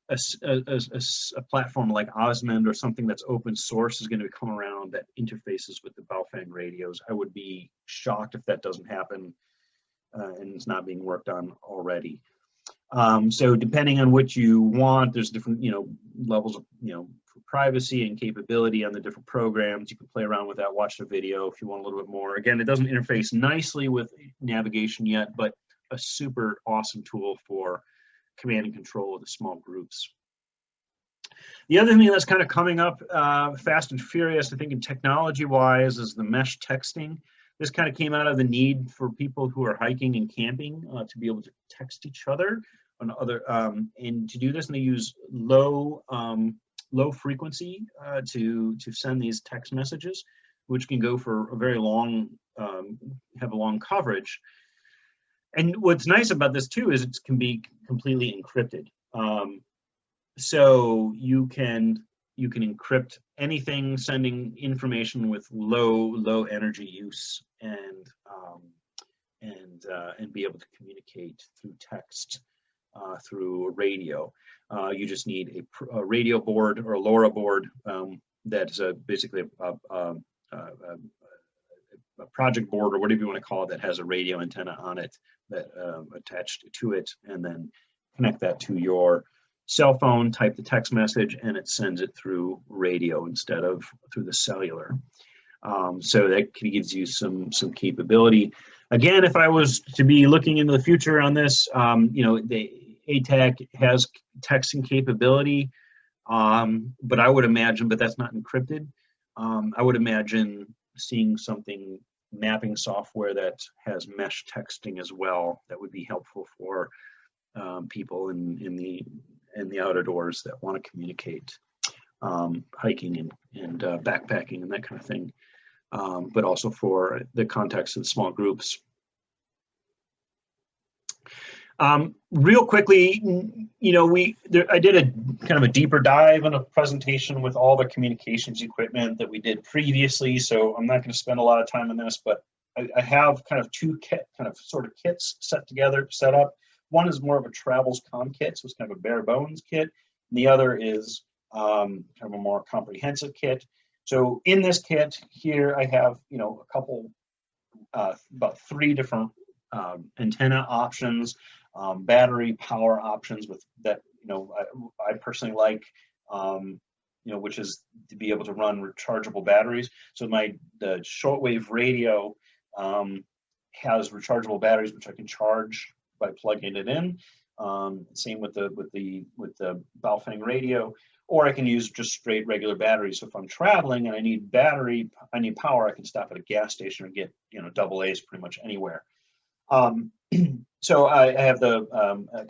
a platform like Osmond or something that's open source is going to come around that interfaces with the Baofeng radios. I would be shocked if that doesn't happen and it's not being worked on already. So depending on what you want, there's different, levels of, for privacy and capability on the different programs. You can play around with that, watch the video if you want a little bit more. Again, it doesn't interface nicely with navigation yet, but a super awesome tool for command and control of the small groups. The other thing that's kind of coming up fast and furious, I think, in technology-wise, is the mesh texting. This kind of came out of the need for people who are hiking and camping to be able to text each other on other, and to do this, and they use low frequency to send these text messages, which can go for a very long, have a long coverage. And what's nice about this too is it can be completely encrypted. So you can encrypt anything sending information with low energy use and be able to communicate through text through a radio. You just need a radio board or a LoRa board that's basically a project board or whatever you want to call it that has a radio antenna on it that attached to it, and then connect that to your cell phone, type the text message, and it sends it through radio instead of through the cellular. So that gives you some capability. Again, if I was to be looking into the future on this, the ATAC has texting capability, but I would imagine, but that's not encrypted. I would imagine seeing something, mapping software that has mesh texting as well, that would be helpful for people in the outdoors that want to communicate, hiking and backpacking and that kind of thing, but also for the context of small groups. Real quickly, I did a kind of a deeper dive in a presentation with all the communications equipment that we did previously, so I'm not going to spend a lot of time on this, but I have kind of two sort of kits set up. One is more of a travels comm kit, so it's kind of a bare bones kit, and the other is kind of a more comprehensive kit. So in this kit here, I have a couple, about 3 different antenna options, battery power options with that I personally like, which is to be able to run rechargeable batteries. So the Shortwave Radio has rechargeable batteries which I can charge by plugging it in. Same with the Baofeng radio, or I can use just straight regular batteries. So if I'm traveling and I need power, I can stop at a gas station and get double A's pretty much anywhere. So I have the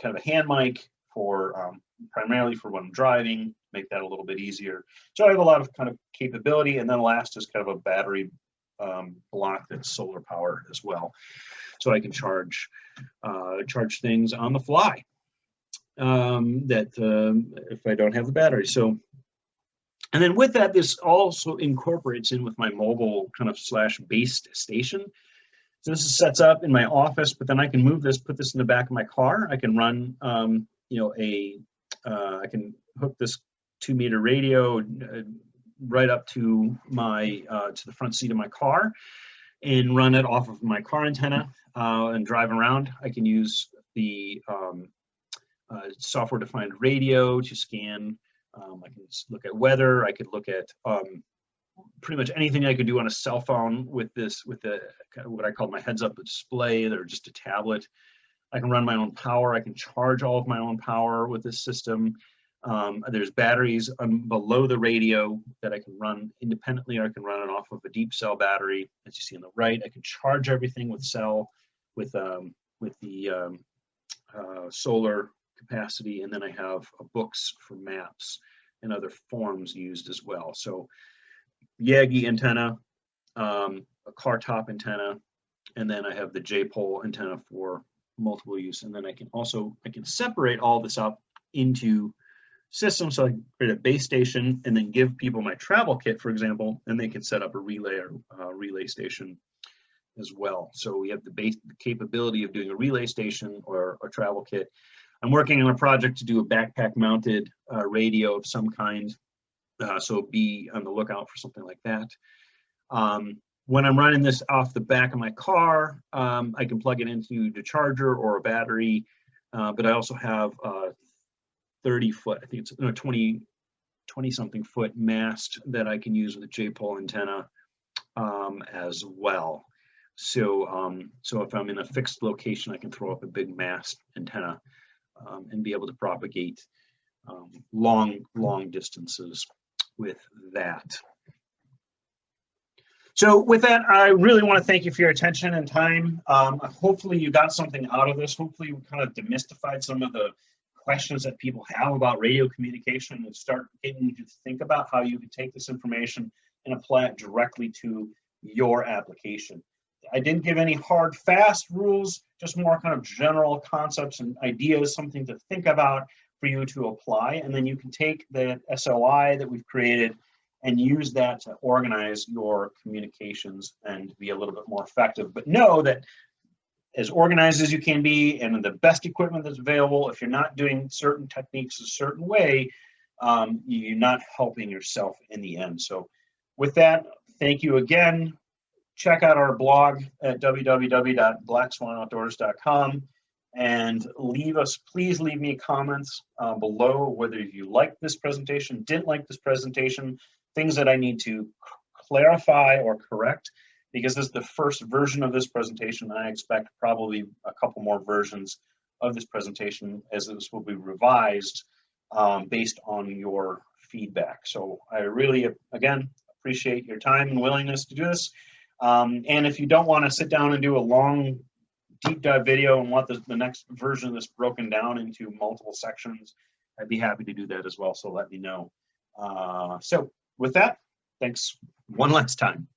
kind of a hand mic for primarily for when I'm driving, make that a little bit easier. So I have a lot of kind of capability, and then last is kind of a battery block that's solar powered as well, so I can charge things on the fly if I don't have the battery. So, and then with that, this also incorporates in with my mobile kind of / base station. So this sets up in my office, but then I can move this, put this in the back of my car. I can run, I can hook this 2-meter radio right up to to the front seat of my car and run it off of my car antenna and drive around. I can use the software-defined radio to scan. I can look at weather. I could look at pretty much anything I could do on a cell phone with what I call my heads-up display, or just a tablet. I can run my own power. I can charge all of my own power with this system. There's batteries below the radio that I can run independently, or I can run it off of a deep cell battery, as you see on the right. I can charge everything with the solar capacity, and then I have books for maps and other forms used as well. So Yagi antenna, a car top antenna, and then I have the J-pole antenna for multiple use. And then I can separate all this up into systems, so I can create a base station and then give people my travel kit, for example, and they can set up a relay or relay station as well. So we have the capability of doing a relay station or a travel kit. I'm working on a project to do a backpack mounted radio of some kind. So be on the lookout for something like that. When I'm running this off the back of my car, I can plug it into the charger or a battery, but I also have a 30-foot, I think it's 20-something foot mast that I can use with a J-pole antenna as well. So, so if I'm in a fixed location, I can throw up a big mast antenna and be able to propagate long distances with that. So with that, I really want to thank you for your attention and time. Hopefully you got something out of this. Hopefully we kind of demystified some of the questions that people have about radio communication and start getting you to think about how you can take this information and apply it directly to your application. I didn't give any hard, fast rules, just more kind of general concepts and ideas, something to think about for you to apply. And then you can take the SOI that we've created and use that to organize your communications and be a little bit more effective. But know that as organized as you can be and the best equipment that's available, if you're not doing certain techniques a certain way, you're not helping yourself in the end. So with that, thank you again. Check out our blog at www.blackswanoutdoors.com and please leave me comments below whether you liked this presentation, didn't like this presentation, things that I need to clarify or correct, because this is the first version of this presentation. I expect probably a couple more versions of this presentation as this will be revised based on your feedback. So I really, again, appreciate your time and willingness to do this. And if you don't want to sit down and do a long deep dive video and want the next version of this broken down into multiple sections, I'd be happy to do that as well. So let me know. So with that, thanks one last time.